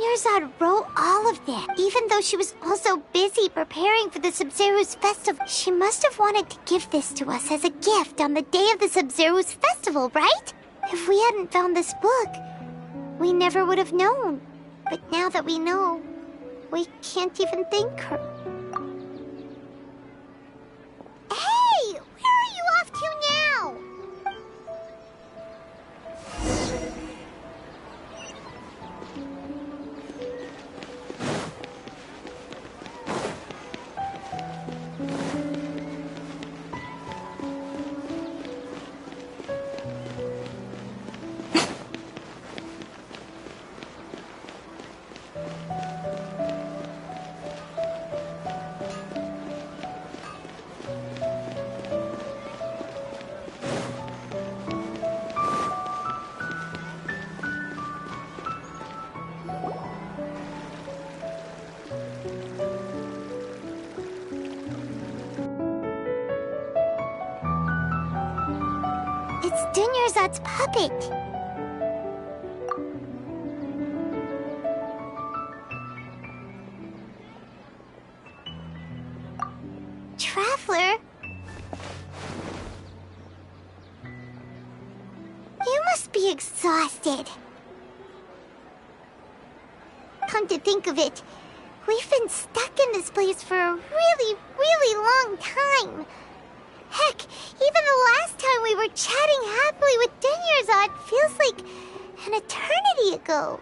Dunyarzad wrote all of this, even though she was also busy preparing for the Sub-Zero's festival. She must have wanted to give this to us as a gift on the day of the Sub-Zero's festival, right? If we hadn't found this book, we never would have known. But now that we know, we can't even thank her. Hey! Where are you off to now? It's Dunyarzad's puppet. Traveler? You must be exhausted. Come to think of it, we've been stuck in this place for a really, really long time. Heck, even the last time we were chatting happily with Dunyarzad feels like an eternity ago.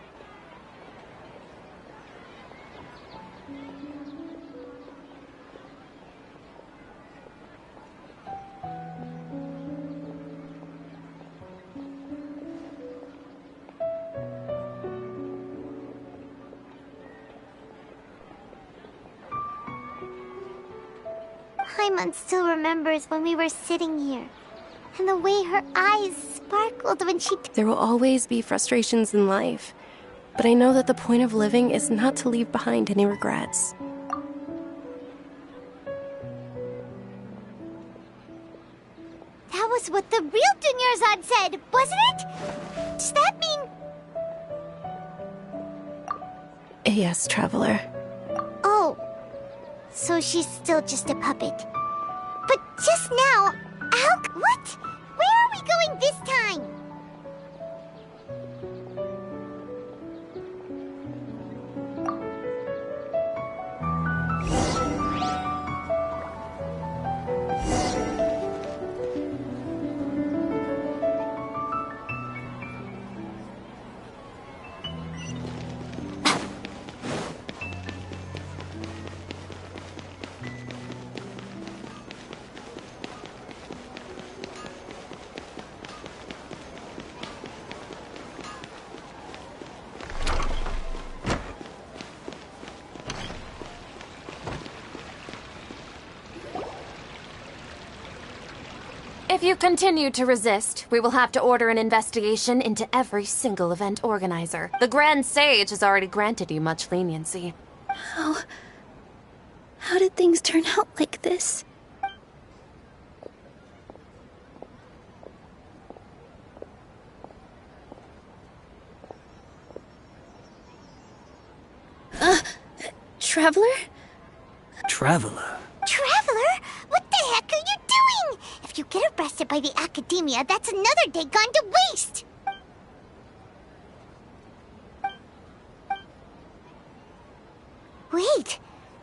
Paimon still remembers when we were sitting here, and the way her eyes sparkled when she... There will always be frustrations in life, but I know that the point of living is not to leave behind any regrets. That was what the real Dunyarzad said, wasn't it? Does that mean... Yes, Traveler. Oh, so she's still just a puppet. But just now, what? Where are we going this time? If you continue to resist, we will have to order an investigation into every single event organizer. The Grand Sage has already granted you much leniency. How did things turn out like this? Traveler? Traveler? Traveler? What the heck are you doing? If you get arrested by the Academia, that's another day gone to waste! Wait,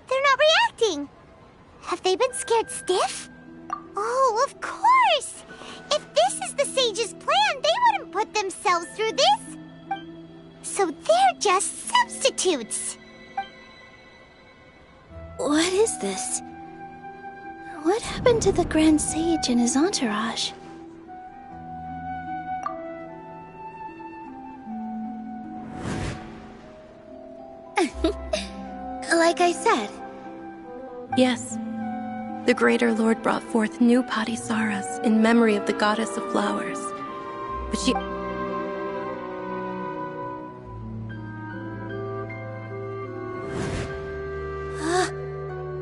they're not reacting. Have they been scared stiff? Oh, of course! If this is the Sage's plan, they wouldn't put themselves through this. So they're just substitutes. What is this? What happened to the Grand Sage and his entourage? Like I said. Yes. The Greater Lord brought forth new Patisaras in memory of the Goddess of Flowers. But she...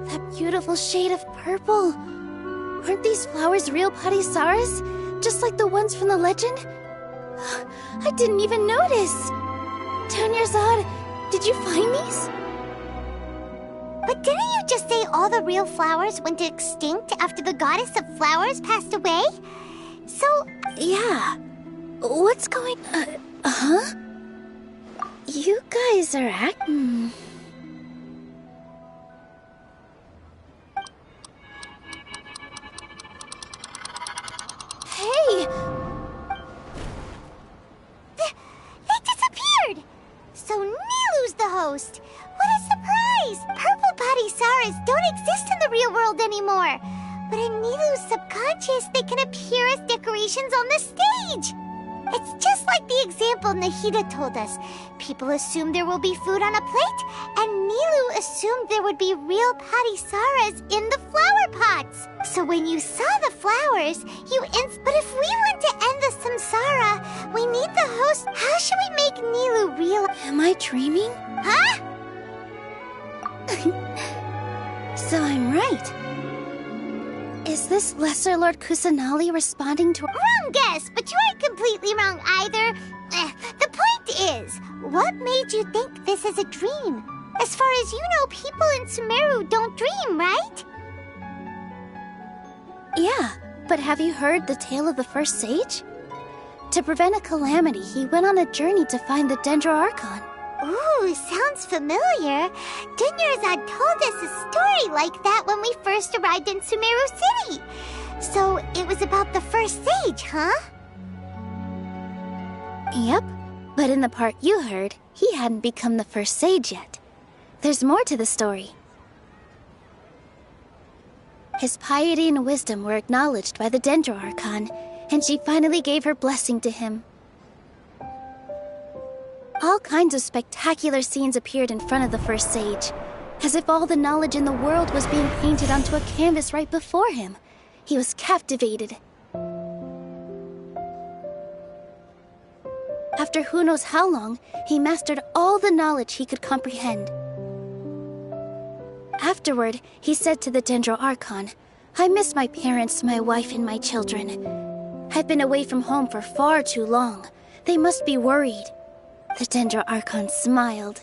That beautiful shade of purple. Aren't these flowers real Patisaras? Just like the ones from the legend? I didn't even notice. Dunyarzad, Did you find these? But didn't you just say all the real flowers went extinct after the goddess of flowers passed away? So... Yeah. What's going... huh? You guys are acting... Hey! They disappeared! So Nilu's the host! What a surprise! Purple Padisaras don't exist in the real world anymore! But in Nilu's subconscious, they can appear as decorations on the stage! It's just like the example Nahida told us. People assumed there will be food on a plate, and Nilu assumed there would be real Padisaras in the flower pots. So when you saw the flowers, But if we want to end the samsara, we need the host. How should we make Nilu real? Am I dreaming? Huh? So I'm right. Is this Lesser Lord Kusanali responding to... Wrong guess, but you aren't completely wrong either. The point is, what made you think this is a dream? As far as you know, people in Sumeru don't dream, right? Yeah, but have you heard the tale of the first sage? To prevent a calamity, he went on a journey to find the Dendro Archon. Ooh, sounds familiar. Dunyarzad told us a story like that when we first arrived in Sumeru City. So it was about the first sage, huh? Yep, but in the part you heard, he hadn't become the first sage yet. There's more to the story. His piety and wisdom were acknowledged by the Dendro Archon, and she finally gave her blessing to him. All kinds of spectacular scenes appeared in front of the first sage, as if all the knowledge in the world was being painted onto a canvas right before him. He was captivated. After who knows how long, he mastered all the knowledge he could comprehend. Afterward, he said to the Dendro Archon, "I miss my parents, my wife, and my children. I've been away from home for far too long. They must be worried." The Dendro Archon smiled.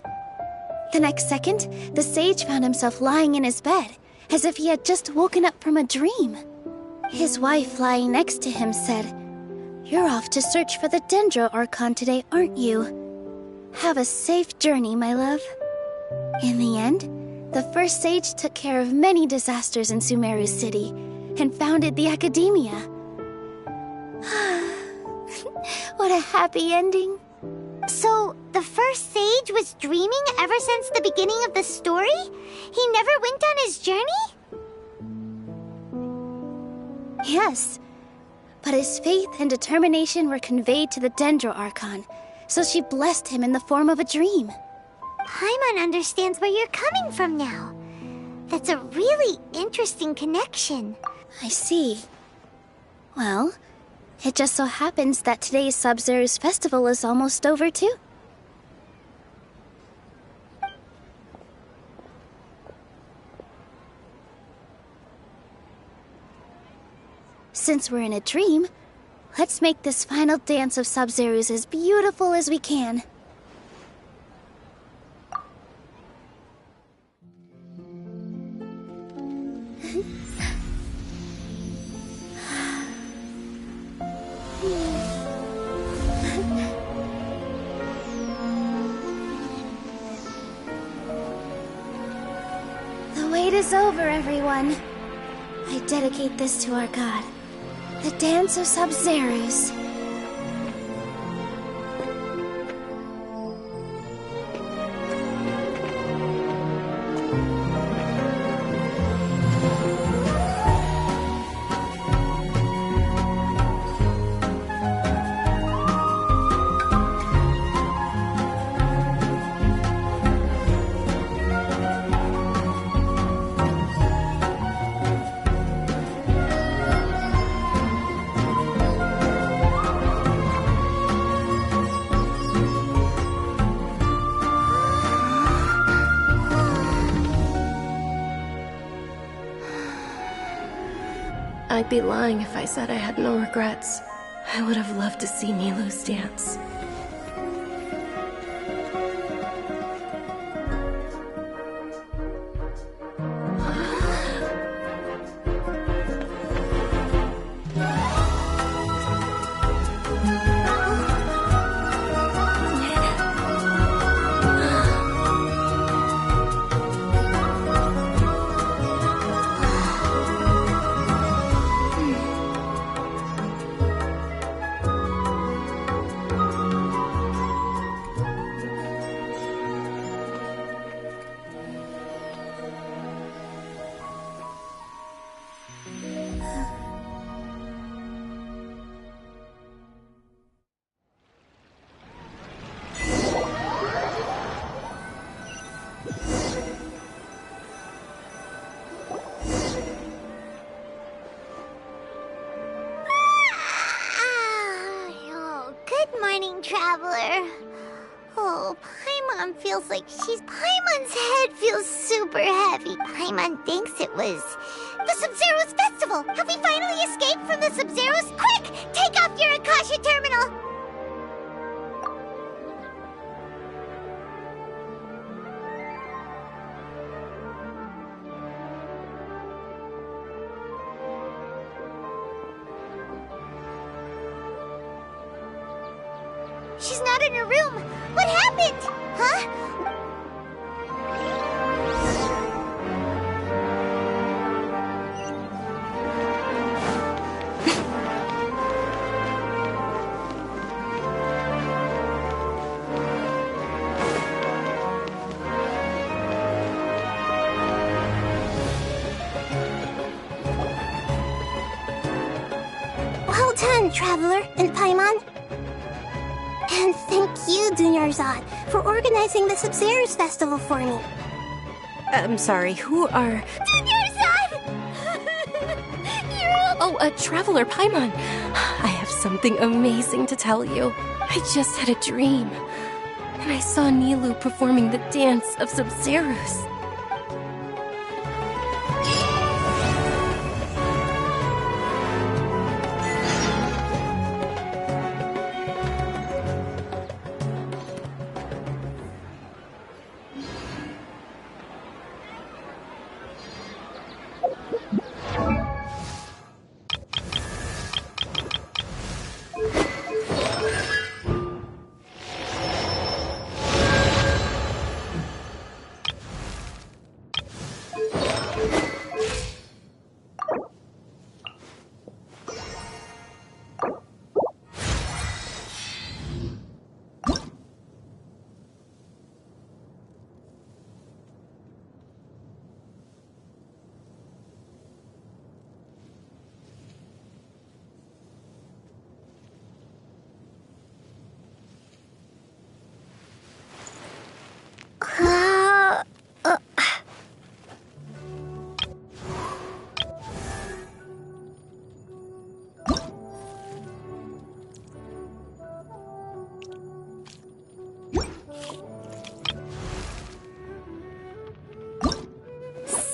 The next second, the sage found himself lying in his bed, as if he had just woken up from a dream. His wife, lying next to him, said, "You're off to search for the Dendro Archon today, aren't you? Have a safe journey, my love." In the end, the first sage took care of many disasters in Sumeru City, and founded the Academia. What a happy ending. So, the first sage was dreaming ever since the beginning of the story? He never went on his journey? Yes, but his faith and determination were conveyed to the Dendro Archon, so she blessed him in the form of a dream. Paimon understands where you're coming from now. That's a really interesting connection. I see. Well, it just so happens that today's Sub-Zero's festival is almost over, too. Since we're in a dream, let's make this final dance of Sub-Zero's as beautiful as we can. The wait is over, everyone. I dedicate this to our god, the Dance of Sub-Zeros. I'd be lying if I said I had no regrets. I would have loved to see Nilu's dance. feels like Paimon's head feels super heavy. Paimon thinks it was the Sub-Zero's festival. Have we finally escaped from the Sub-Zero's? Quick! Take off your Akasha terminal! She's not in her room. What happened? Huh? Well done, Traveler and Paimon. And thank you, Dunyarzad, for organizing the Sub-Zero's festival for me. I'm sorry, who are... Dunyarzad! Oh, a Traveler Paimon. I have something amazing to tell you. I just had a dream. And I saw Nilou performing the dance of Sub-Zeros.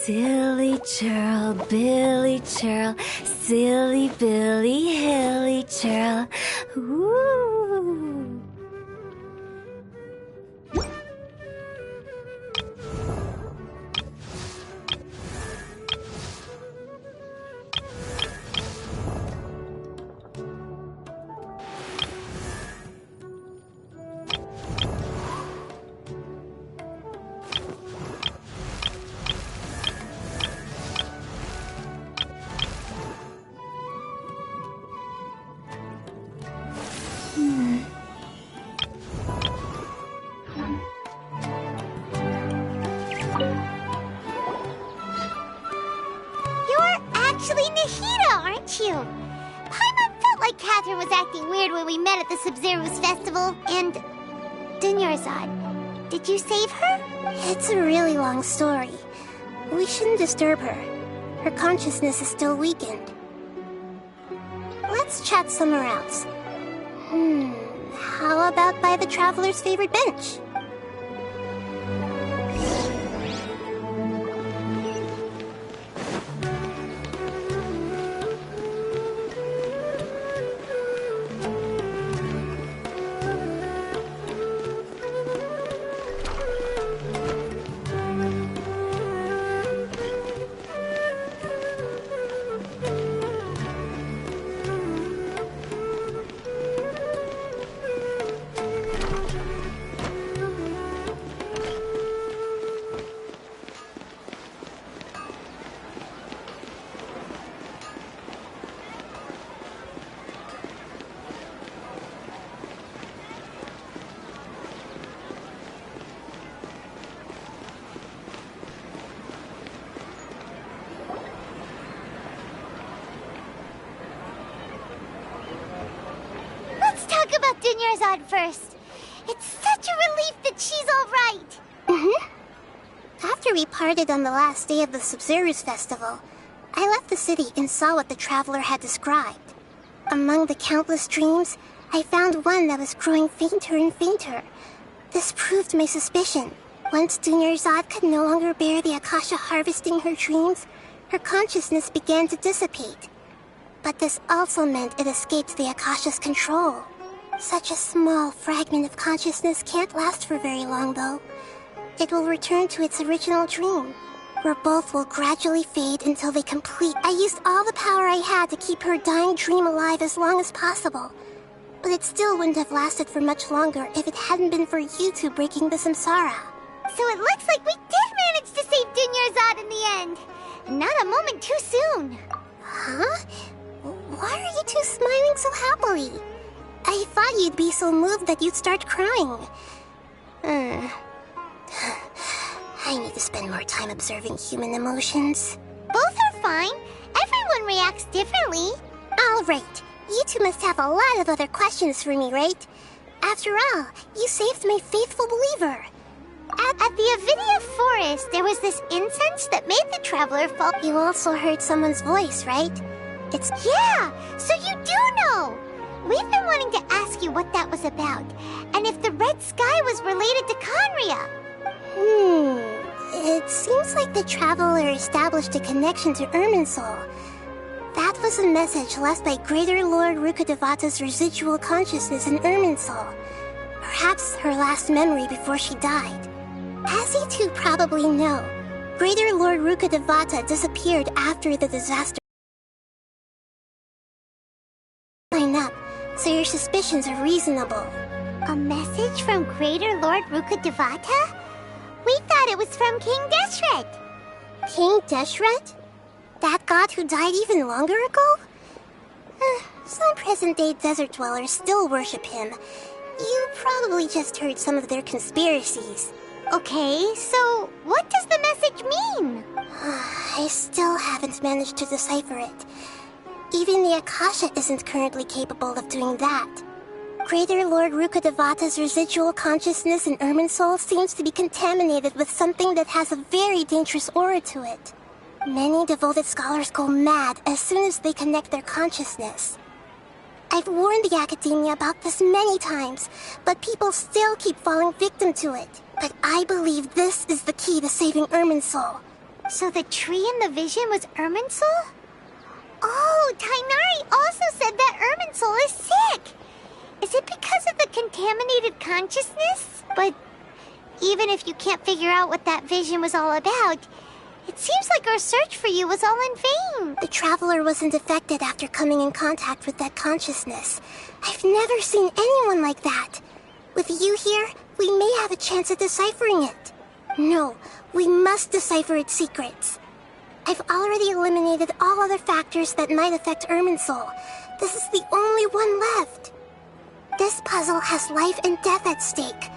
Silly churl, Billy churl, silly Billy, hilly churl. Ooh. you. Paimon felt like Catherine was acting weird when we met at the Sub-Zero's festival, and... Dunyarzad, did you save her? It's a really long story. We shouldn't disturb her. Her consciousness is still weakened. Let's chat somewhere else. How about by the Traveler's favorite bench? Dunyarzad first. It's such a relief that she's all right. After we parted on the last day of the Sub-Zero's festival, I left the city and saw what the Traveler had described. Among the countless dreams, I found one that was growing fainter and fainter. This proved my suspicion. Once Dunyarzad could no longer bear the Akasha harvesting her dreams, her consciousness began to dissipate. But this also meant it escaped the Akasha's control. Such a small fragment of consciousness can't last for very long, though. It will return to its original dream, where both will gradually fade until they complete. I used all the power I had to keep her dying dream alive as long as possible. But it still wouldn't have lasted for much longer if it hadn't been for you two breaking the samsara. So it looks like we did manage to save Dunyarzad in the end. Not a moment too soon. Huh? Why are you two smiling so happily? I thought you'd be so moved that you'd start crying. I need to spend more time observing human emotions. Both are fine. Everyone reacts differently. All right. You two must have a lot of other questions for me, right? After all, you saved my faithful believer. At the Avidia forest, there was this incense that made the traveler fall. You also heard someone's voice, right? Yeah, so you do know! We've been wanting to ask you what that was about, and if the red sky was related to Conria. It seems like the traveler established a connection to Irminsul. That was a message left by Greater Lord Rukkhadevata's residual consciousness in Irminsul. Perhaps her last memory before she died. As you two probably know, Greater Lord Rukkhadevata disappeared after the disaster. Line up, so your suspicions are reasonable. A message from Greater Lord Rukkhadevata? We thought it was from King Deshret. King Deshret? That god who died even longer ago? Some present-day desert dwellers still worship him. You probably just heard some of their conspiracies. Okay, so what does the message mean? I still haven't managed to decipher it. Even the Akasha isn't currently capable of doing that. Greater Lord Rukkhadevata's residual consciousness in Irminsul seems to be contaminated with something that has a very dangerous aura to it. Many devoted scholars go mad as soon as they connect their consciousness. I've warned the Academia about this many times, but people still keep falling victim to it. But I believe this is the key to saving Irminsul. So the tree in the vision was Irminsul? Oh, Tainari also said that Irminsul is sick. Is it because of the contaminated consciousness? But even if you can't figure out what that vision was all about, it seems like our search for you was all in vain. The traveler wasn't affected after coming in contact with that consciousness. I've never seen anyone like that. With you here, we may have a chance at deciphering it. No, we must decipher its secrets. I've already eliminated all other factors that might affect Irminsul. This is the only one left. This puzzle has life and death at stake.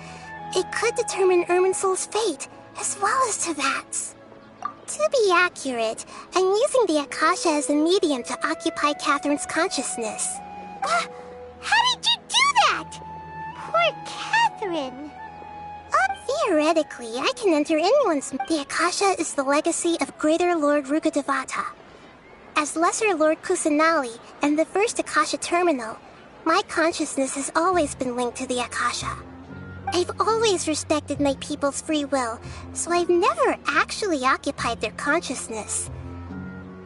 It could determine Irminsul's fate, as well as Tevat's. To be accurate, I'm using the Akasha as a medium to occupy Catherine's consciousness. How did you do that? Poor Catherine. Theoretically, I can enter anyone's... The Akasha is the legacy of Greater Lord Rukkhadevata. As Lesser Lord Kusanali and the first Akasha terminal, my consciousness has always been linked to the Akasha. I've always respected my people's free will, so I've never actually occupied their consciousness.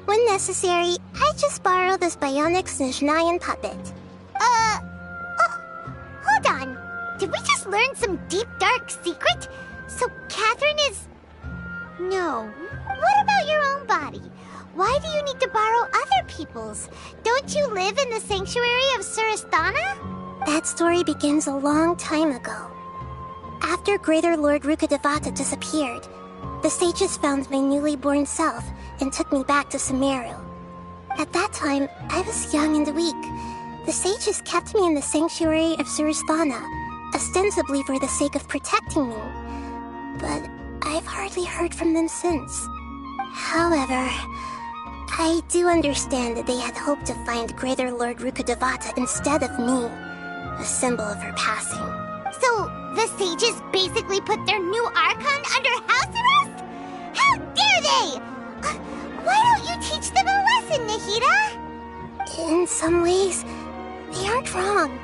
When necessary, I just borrow this bionic Snezhnayan puppet. Hold on. Did we just learn some deep, dark secret? So Catherine is... No. What about your own body? Why do you need to borrow other people's? Don't you live in the sanctuary of Surasthana? That story begins a long time ago. After Greater Lord Rukkhadevata disappeared, the sages found my newly born self and took me back to Sumeru. At that time, I was young and weak. The sages kept me in the sanctuary of Surasthana, ostensibly for the sake of protecting me. But I've hardly heard from them since. However, I do understand that they had hoped to find Greater Lord Rukkhadevata instead of me, a symbol of her passing. So, the sages basically put their new Archon under house arrest? How dare they! Why don't you teach them a lesson, Nahida? In some ways, they aren't wrong.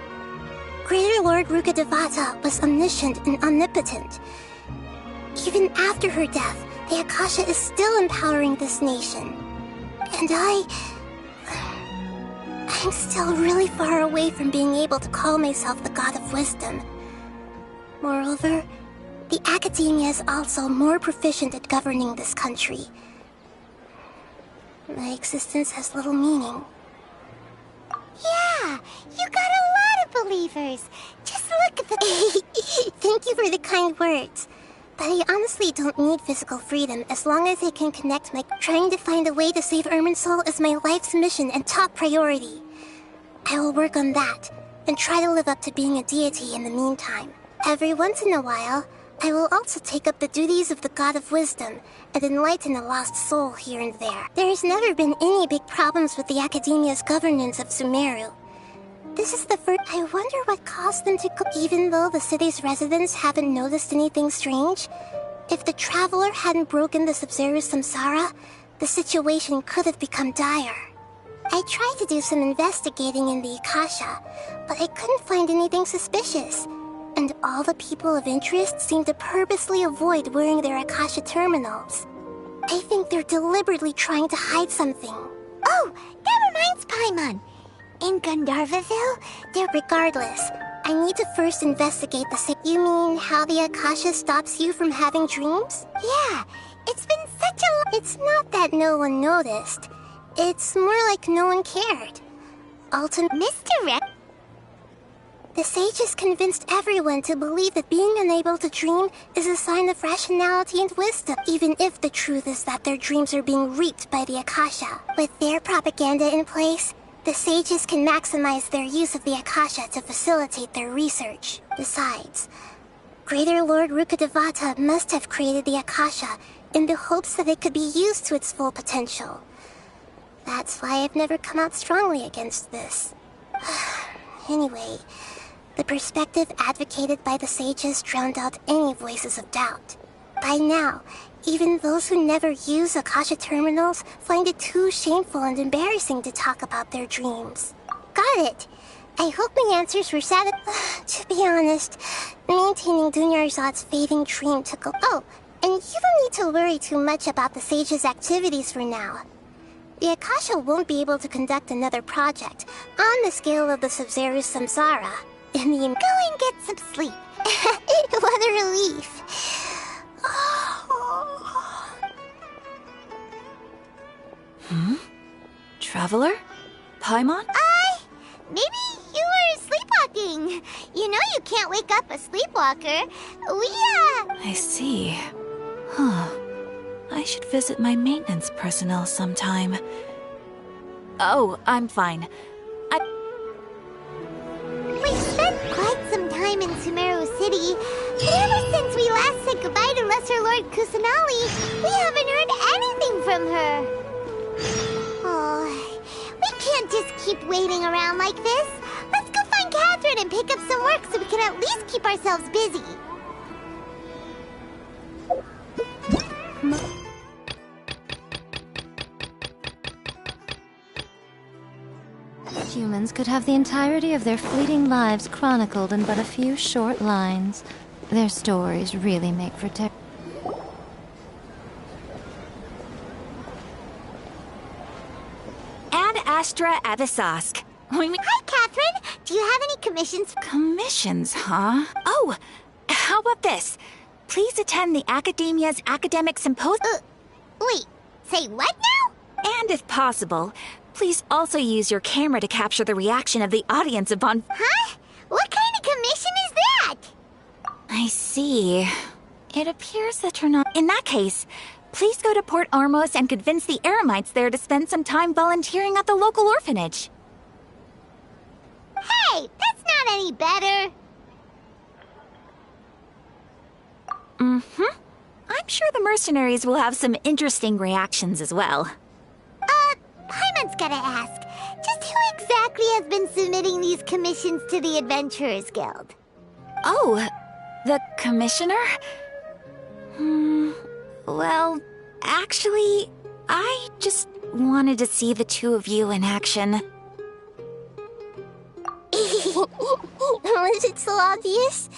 Greater Lord Rukkhadevata was omniscient and omnipotent. Even after her death, the Akasha is still empowering this nation. And I'm still really far away from being able to call myself the God of Wisdom. Moreover, the Academia is also more proficient at governing this country. My existence has little meaning. Yeah, you got a lot of believers. Just look at the... Thank you for the kind words. But I honestly don't need physical freedom as long as I can connect my... Trying to find a way to save Irminsul is my life's mission and top priority. I will work on that, and try to live up to being a deity in the meantime. Every once in a while, I will also take up the duties of the God of Wisdom and enlighten a lost soul here and there. There has never been any big problems with the Academia's governance of Sumeru. This is the first... I wonder what caused them to go... Even though the city's residents haven't noticed anything strange, if the Traveler hadn't broken the Sub-Zero Samsara, the situation could have become dire. I tried to do some investigating in the Akasha, but I couldn't find anything suspicious. And all the people of interest seem to purposely avoid wearing their Akasha terminals. I think they're deliberately trying to hide something. Oh, that reminds Paimon. In Gandharvaville, Regardless, I need to first investigate the sick. You mean how the Akasha stops you from having dreams? Yeah, it's been such a... It's not that no one noticed. It's more like no one cared. Misdirect... The sages convinced everyone to believe that being unable to dream is a sign of rationality and wisdom, even if the truth is that their dreams are being reaped by the Akasha. With their propaganda in place, the sages can maximize their use of the Akasha to facilitate their research. Besides, Greater Lord Rukkhadevata must have created the Akasha in the hopes that it could be used to its full potential. That's why I've never come out strongly against this. Anyway, the perspective advocated by the sages drowned out any voices of doubt. By now, even those who never use Akasha terminals find it too shameful and embarrassing to talk about their dreams. Got it! I hope my answers were To be honest, maintaining Dunyarzad's fading dream took a... Oh, and you don't need to worry too much about the sages' activities for now. The Akasha won't be able to conduct another project on the scale of the Sub-Zero Samsara. Go and get some sleep. What a relief. Traveler? Paimon? Maybe you were sleepwalking. You know you can't wake up a sleepwalker. I see. Huh. I should visit my maintenance personnel sometime. Oh, I'm fine. We've spent quite some time in Sumeru City, but ever since we last said goodbye to Lesser Lord Kusanali, we haven't heard anything from her. Oh, we can't just keep waiting around like this. Let's go find Catherine and pick up some work so we can at least keep ourselves busy. Humans could have the entirety of their fleeting lives chronicled in but a few short lines. Their stories really make for Ad Astra Avisask. Hi, Catherine. Do you have any commissions? Commissions, huh? Oh, how about this? Please attend the Academia's Academic Symposium. Wait, say what now? And if possible, please also use your camera to capture the reaction of the audience upon... Huh? What kind of commission is that? I see. It appears that you're not... In that case, please go to Port Ormos and convince the Eremites there to spend some time volunteering at the local orphanage. Hey, that's not any better. Mm-hmm. I'm sure the mercenaries will have some interesting reactions as well. Paimon's gotta ask, just who exactly has been submitting these commissions to the Adventurers Guild? Oh, the commissioner? Well, actually, I just wanted to see the two of you in action. Was it so obvious?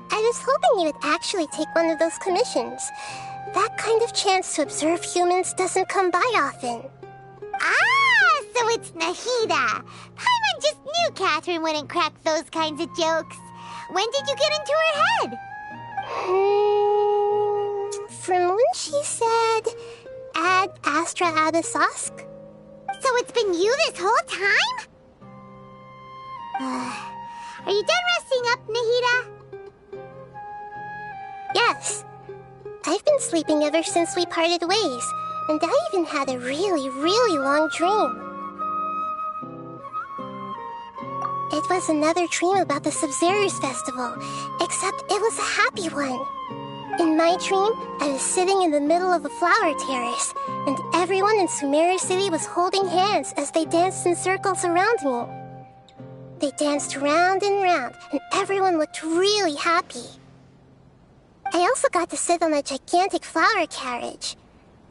I was hoping you would actually take one of those commissions. That kind of chance to observe humans doesn't come by often. Ah, so it's Nahida. Paimon just knew Catherine wouldn't crack those kinds of jokes. When did you get into her head? From when she said, Ad Astra Abyssosque. So it's been you this whole time? Are you done resting up, Nahida? Yes. I've been sleeping ever since we parted ways, and I even had a really, really long dream. It was another dream about the Sub-Zero's festival, except it was a happy one. In my dream, I was sitting in the middle of a flower terrace, and everyone in Sumeru City was holding hands as they danced in circles around me. They danced round and round, and everyone looked really happy. I also got to sit on a gigantic flower carriage.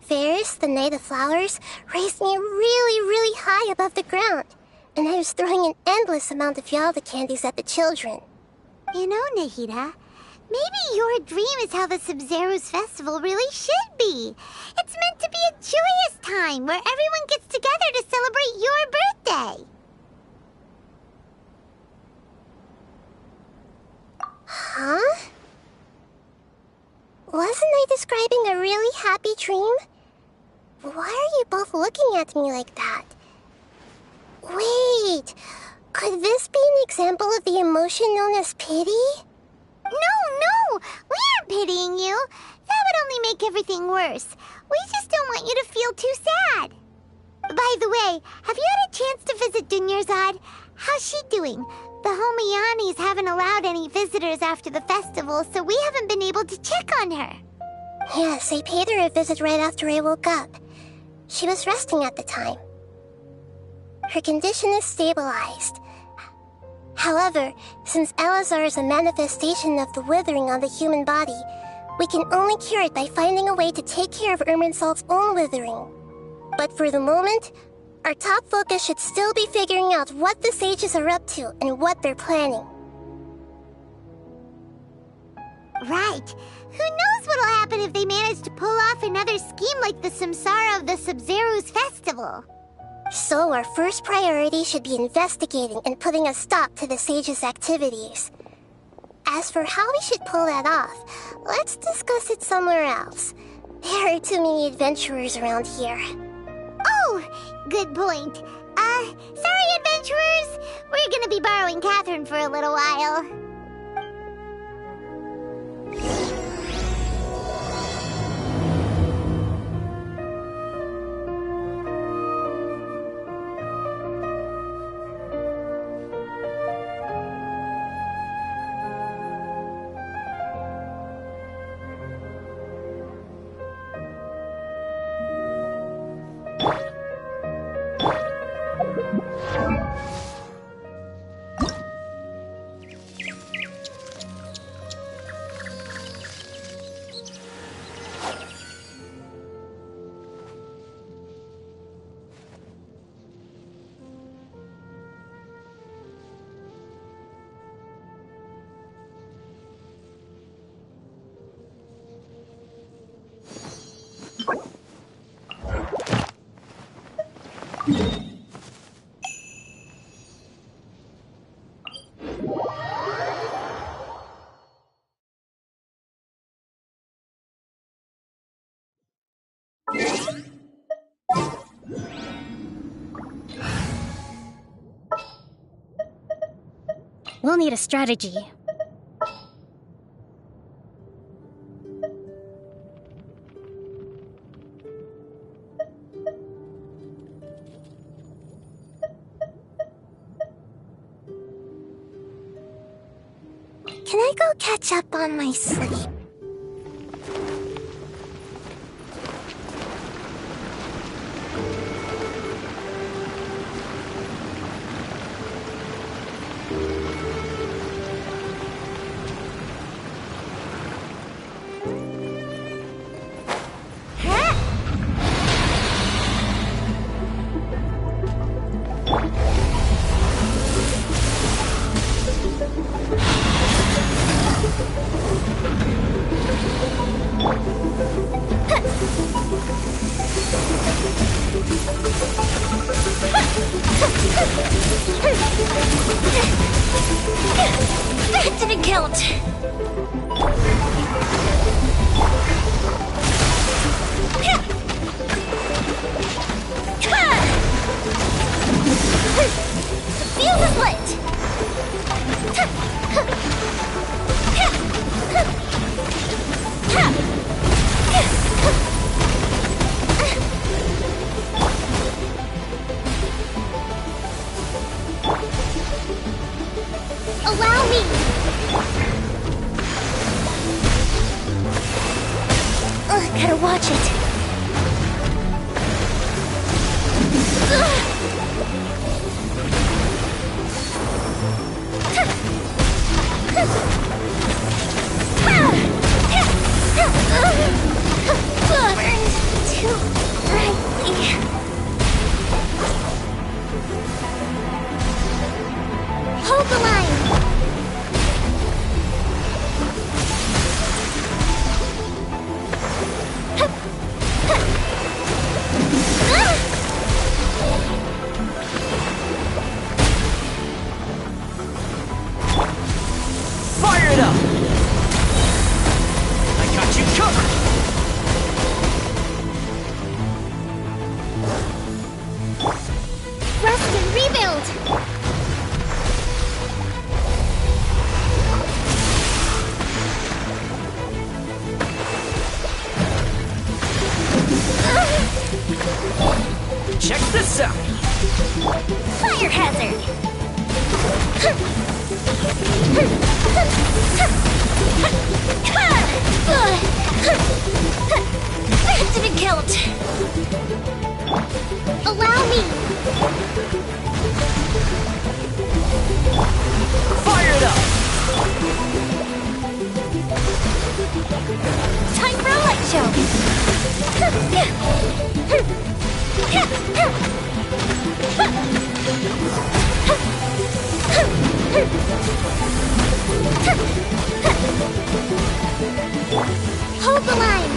Ferris, the Knight of Flowers, raised me really, really high above the ground, and I was throwing an endless amount of Yalda candies at the children. You know, Nahida, maybe your dream is how the Sub-Zero's festival really should be. It's meant to be a joyous time where everyone gets together to celebrate your birthday. Huh? Wasn't I describing a really happy dream? Why are you both looking at me like that? Wait, could this be an example of the emotion known as pity? No, we aren't pitying you. That would only make everything worse. We just don't want you to feel too sad. By the way, have you had a chance to visit Dunyarzad? How's she doing? The Homiyanis haven't allowed any visitors after the festival, so we haven't been able to check on her. Yes, I paid her a visit right after I woke up. She was resting at the time. Her condition is stabilized. However, since Elazar is a manifestation of the withering on the human body, we can only cure it by finding a way to take care of Irminsul's own withering. But for the moment, our top focus should still be figuring out what the sages are up to and what they're planning. Right. Who knows what'll happen if they manage to pull off another scheme like the Samsara of the Sub-Zero's festival. So our first priority should be investigating and putting a stop to the sages' activities. As for how we should pull that off, let's discuss it somewhere else. There are too many adventurers around here. Oh, good point. Sorry, adventurers. We're gonna be borrowing Catherine for a little while. We'll need a strategy. Can I go catch up on my sleep? Too brightly. Hold the line. Fire it up! I got you covered! Rest and rebuild. Check this out! Fire hazard. That didn't count. Allow me. Fire it up! Time for a light show. Hold the line.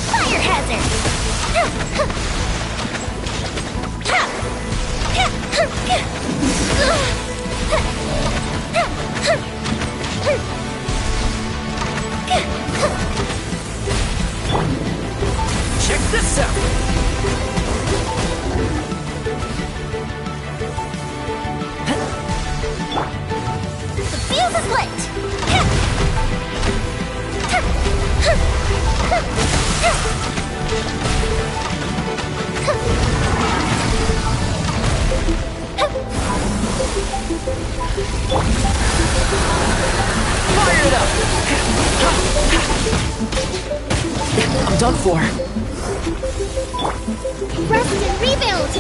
Fire hazard. Check this out! The fuse is lit. Fire it up! I'm done for. Rest and rebuild.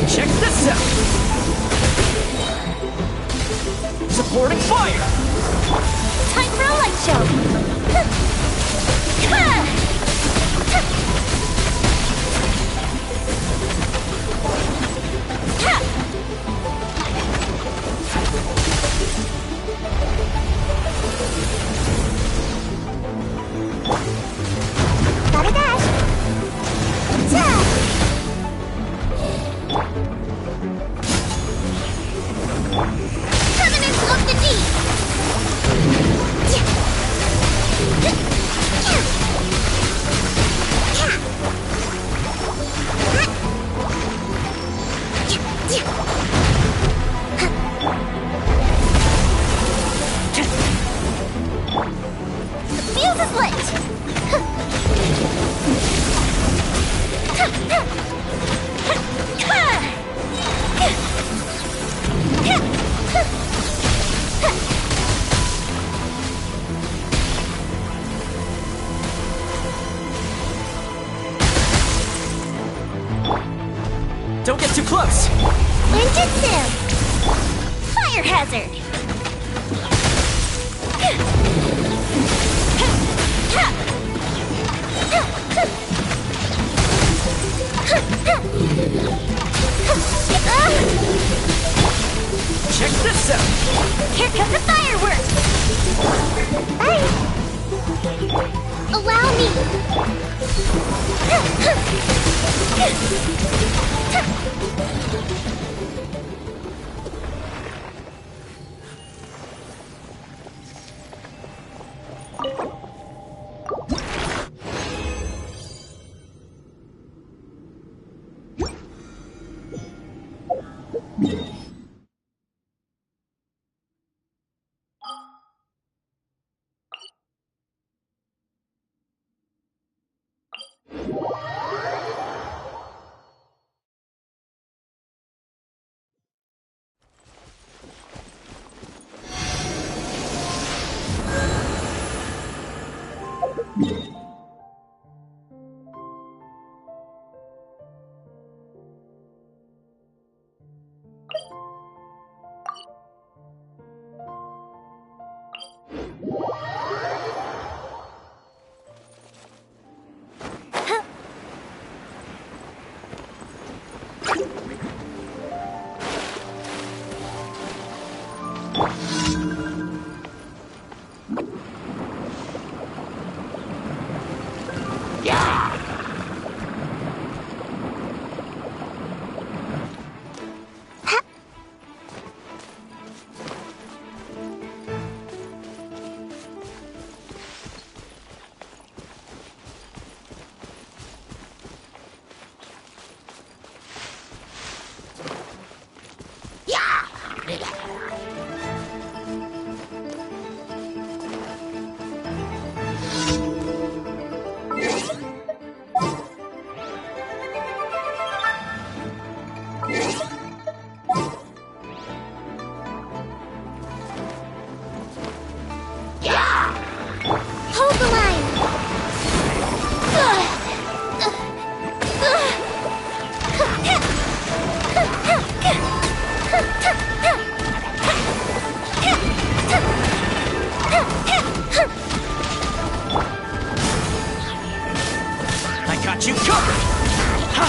Check this out! Supporting fire! Time for a light show. Gotta dash. Covenant of the Deep. The fuse is lit. Don't get too close! Ninjutsu! Fire hazard! Check this out! Here come the fireworks! Bye! Allow me! Hold the line! I got you covered! Ha!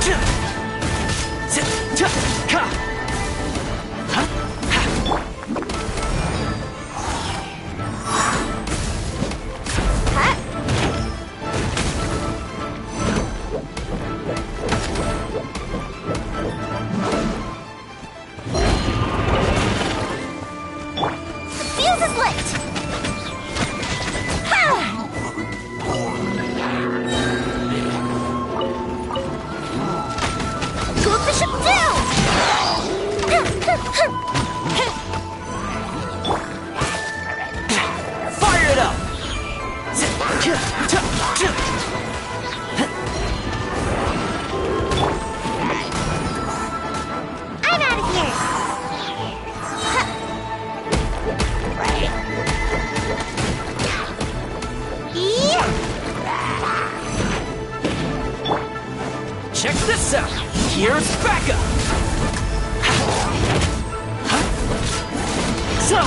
Ch- Zit- ch- ka! Ha! Ha! Fuse is lit! Ha! Gold Bishop down! Fire it up! Zit- ch- ch- ch- I'm out of here! Check this out! Here's backup! Za!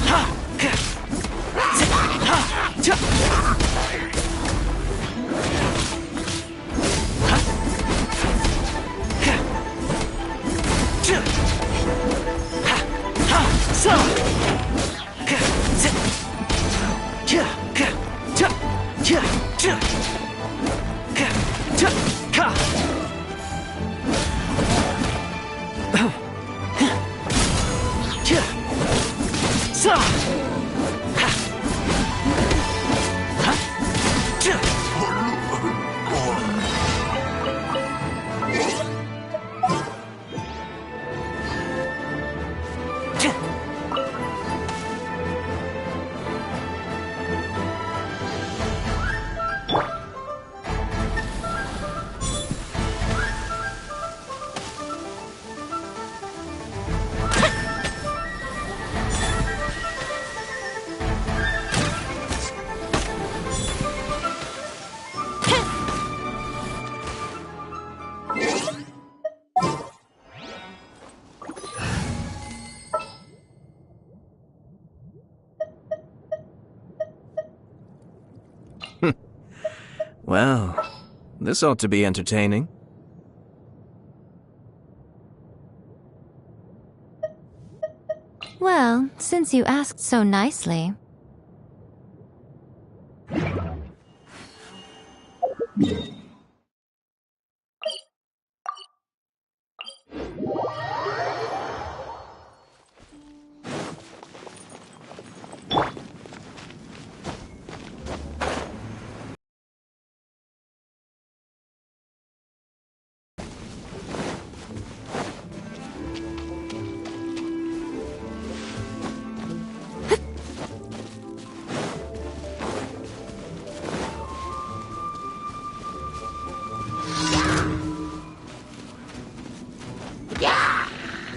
Ha! Ka! Zit! Ha! Cha! Ha! Ka! Cha! Ha! Ha! Za! Ka! Zit! Cha! Ka! Cha! Cha! Cha! Ka! Cha! Ka! Za! Ha! Ha! Cha! Well, this ought to be entertaining. Well, since you asked so nicely.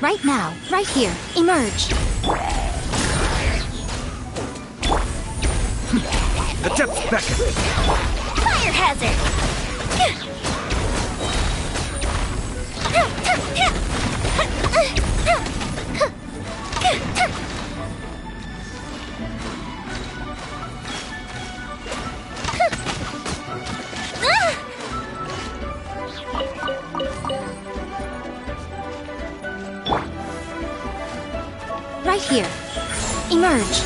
Right now, right here, emerge. The depths beckon! Fire hazard! Right here. Emerge.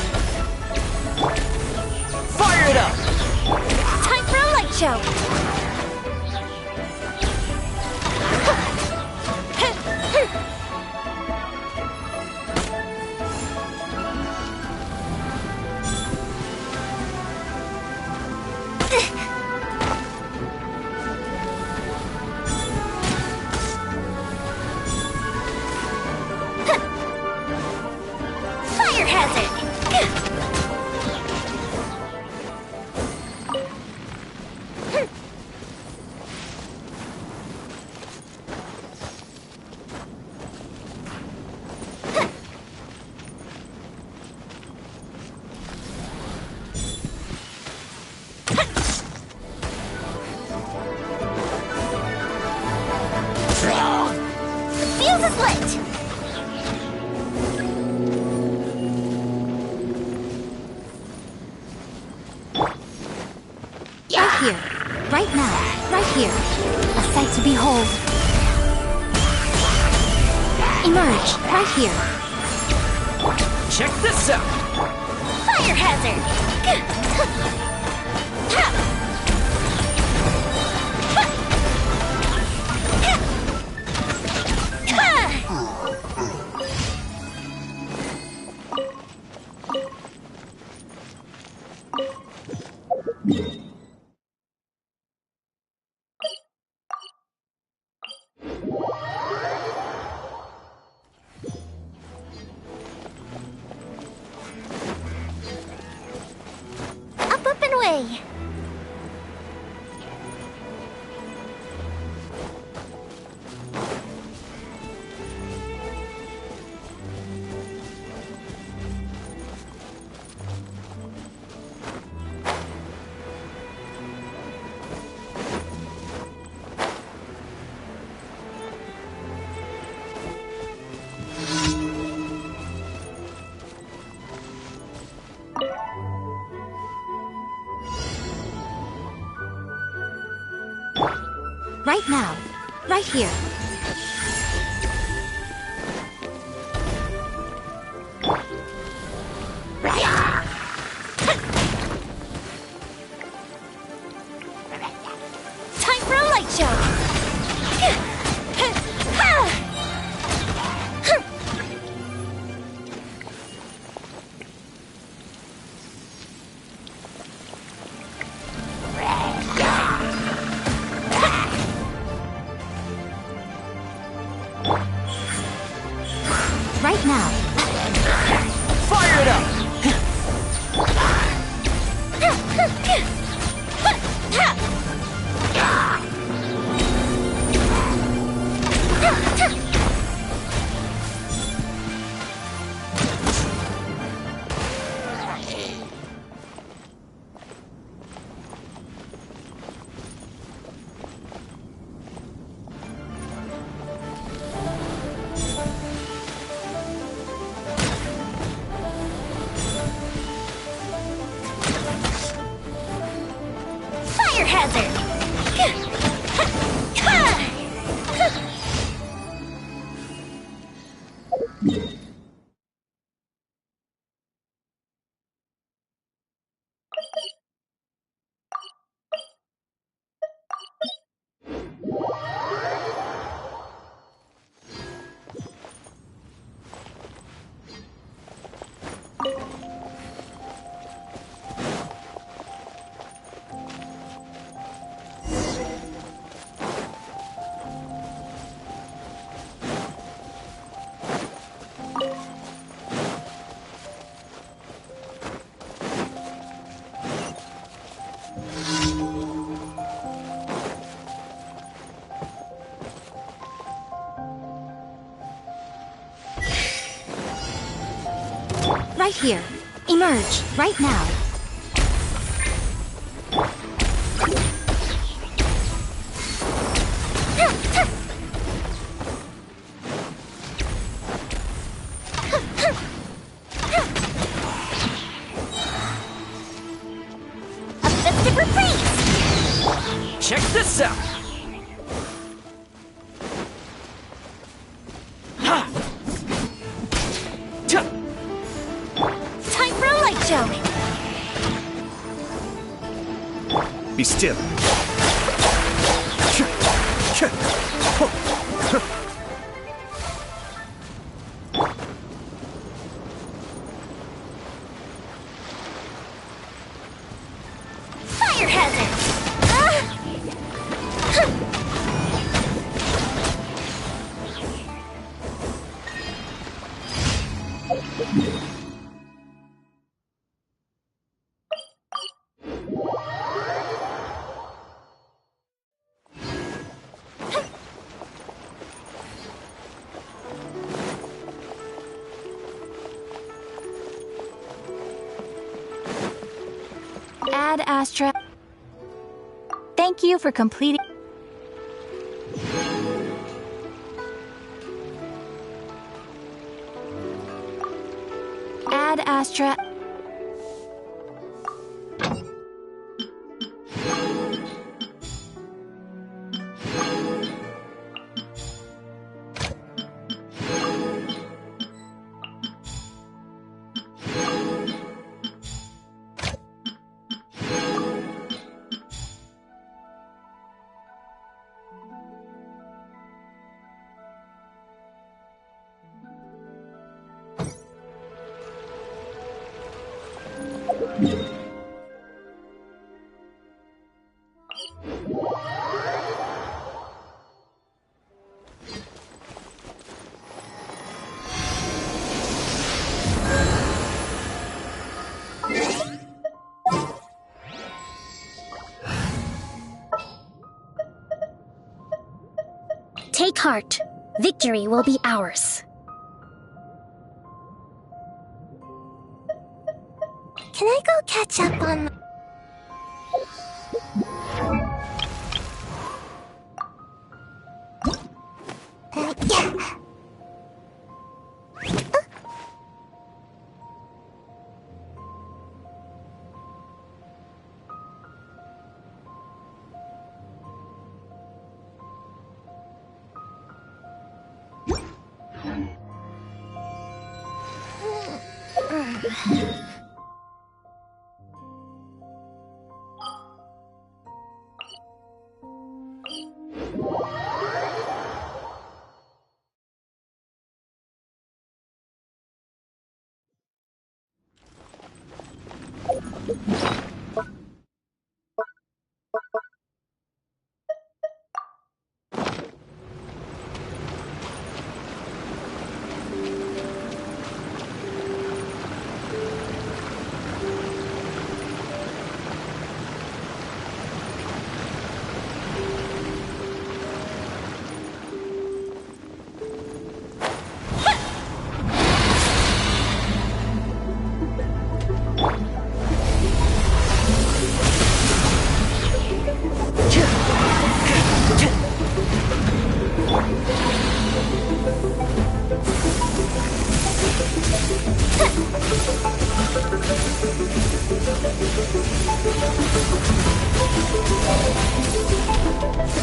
Fire it up! Time for a light show! Fire hazard! The fuse is lit! Right here. Right now. Right here. A sight to behold. Emerge. Right here. Check this out! Fire hazard! Up and away! Right now. Right here. Time for a light show! Right now. Fire it up! Fire hazard! Right here. Emerge. Right now. this out! Ha! Time for a light show! Be still. Fire hazard! Ad Astra. Thank you for completing. Ad Astra. Take heart. Victory will be ours. Can I go catch up on... yeah.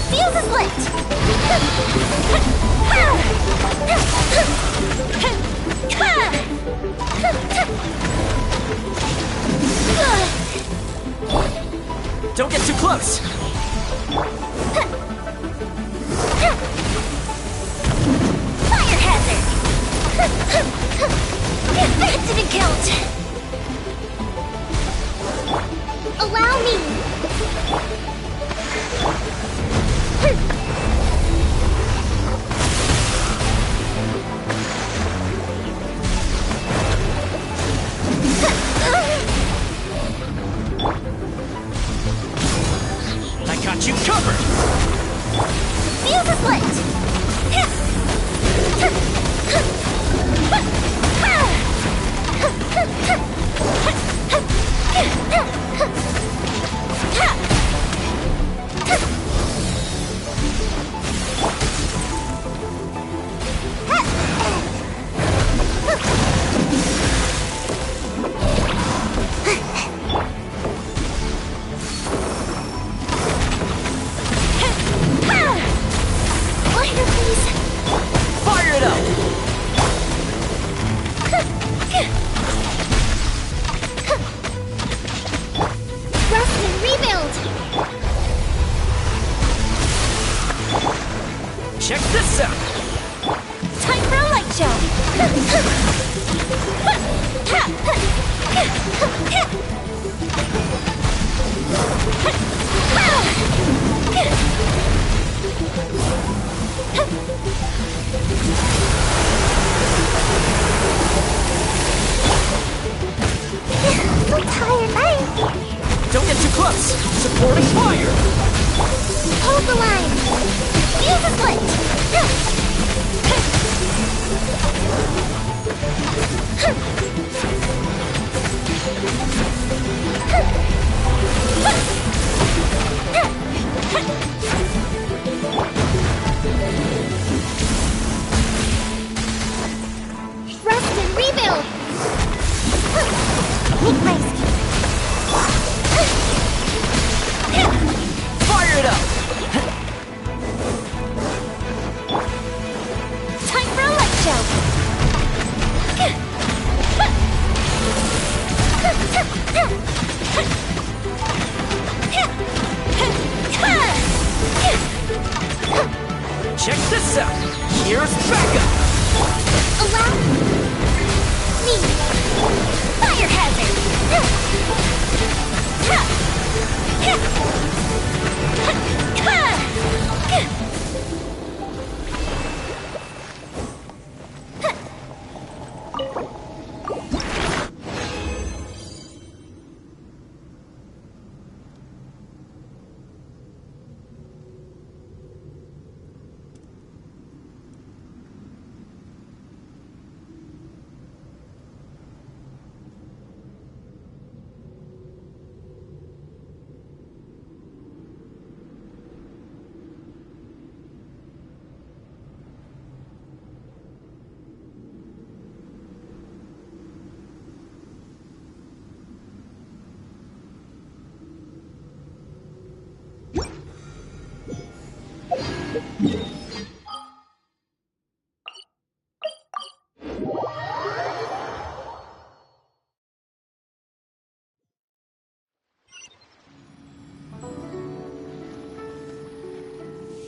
Fuse is lit! Don't get too close! Fire hazard! That didn't count! Allow me! I got you covered! Fuse is lit! Teleporting fire! Hold the line! Fuse a split! Rest and rebuild! Make my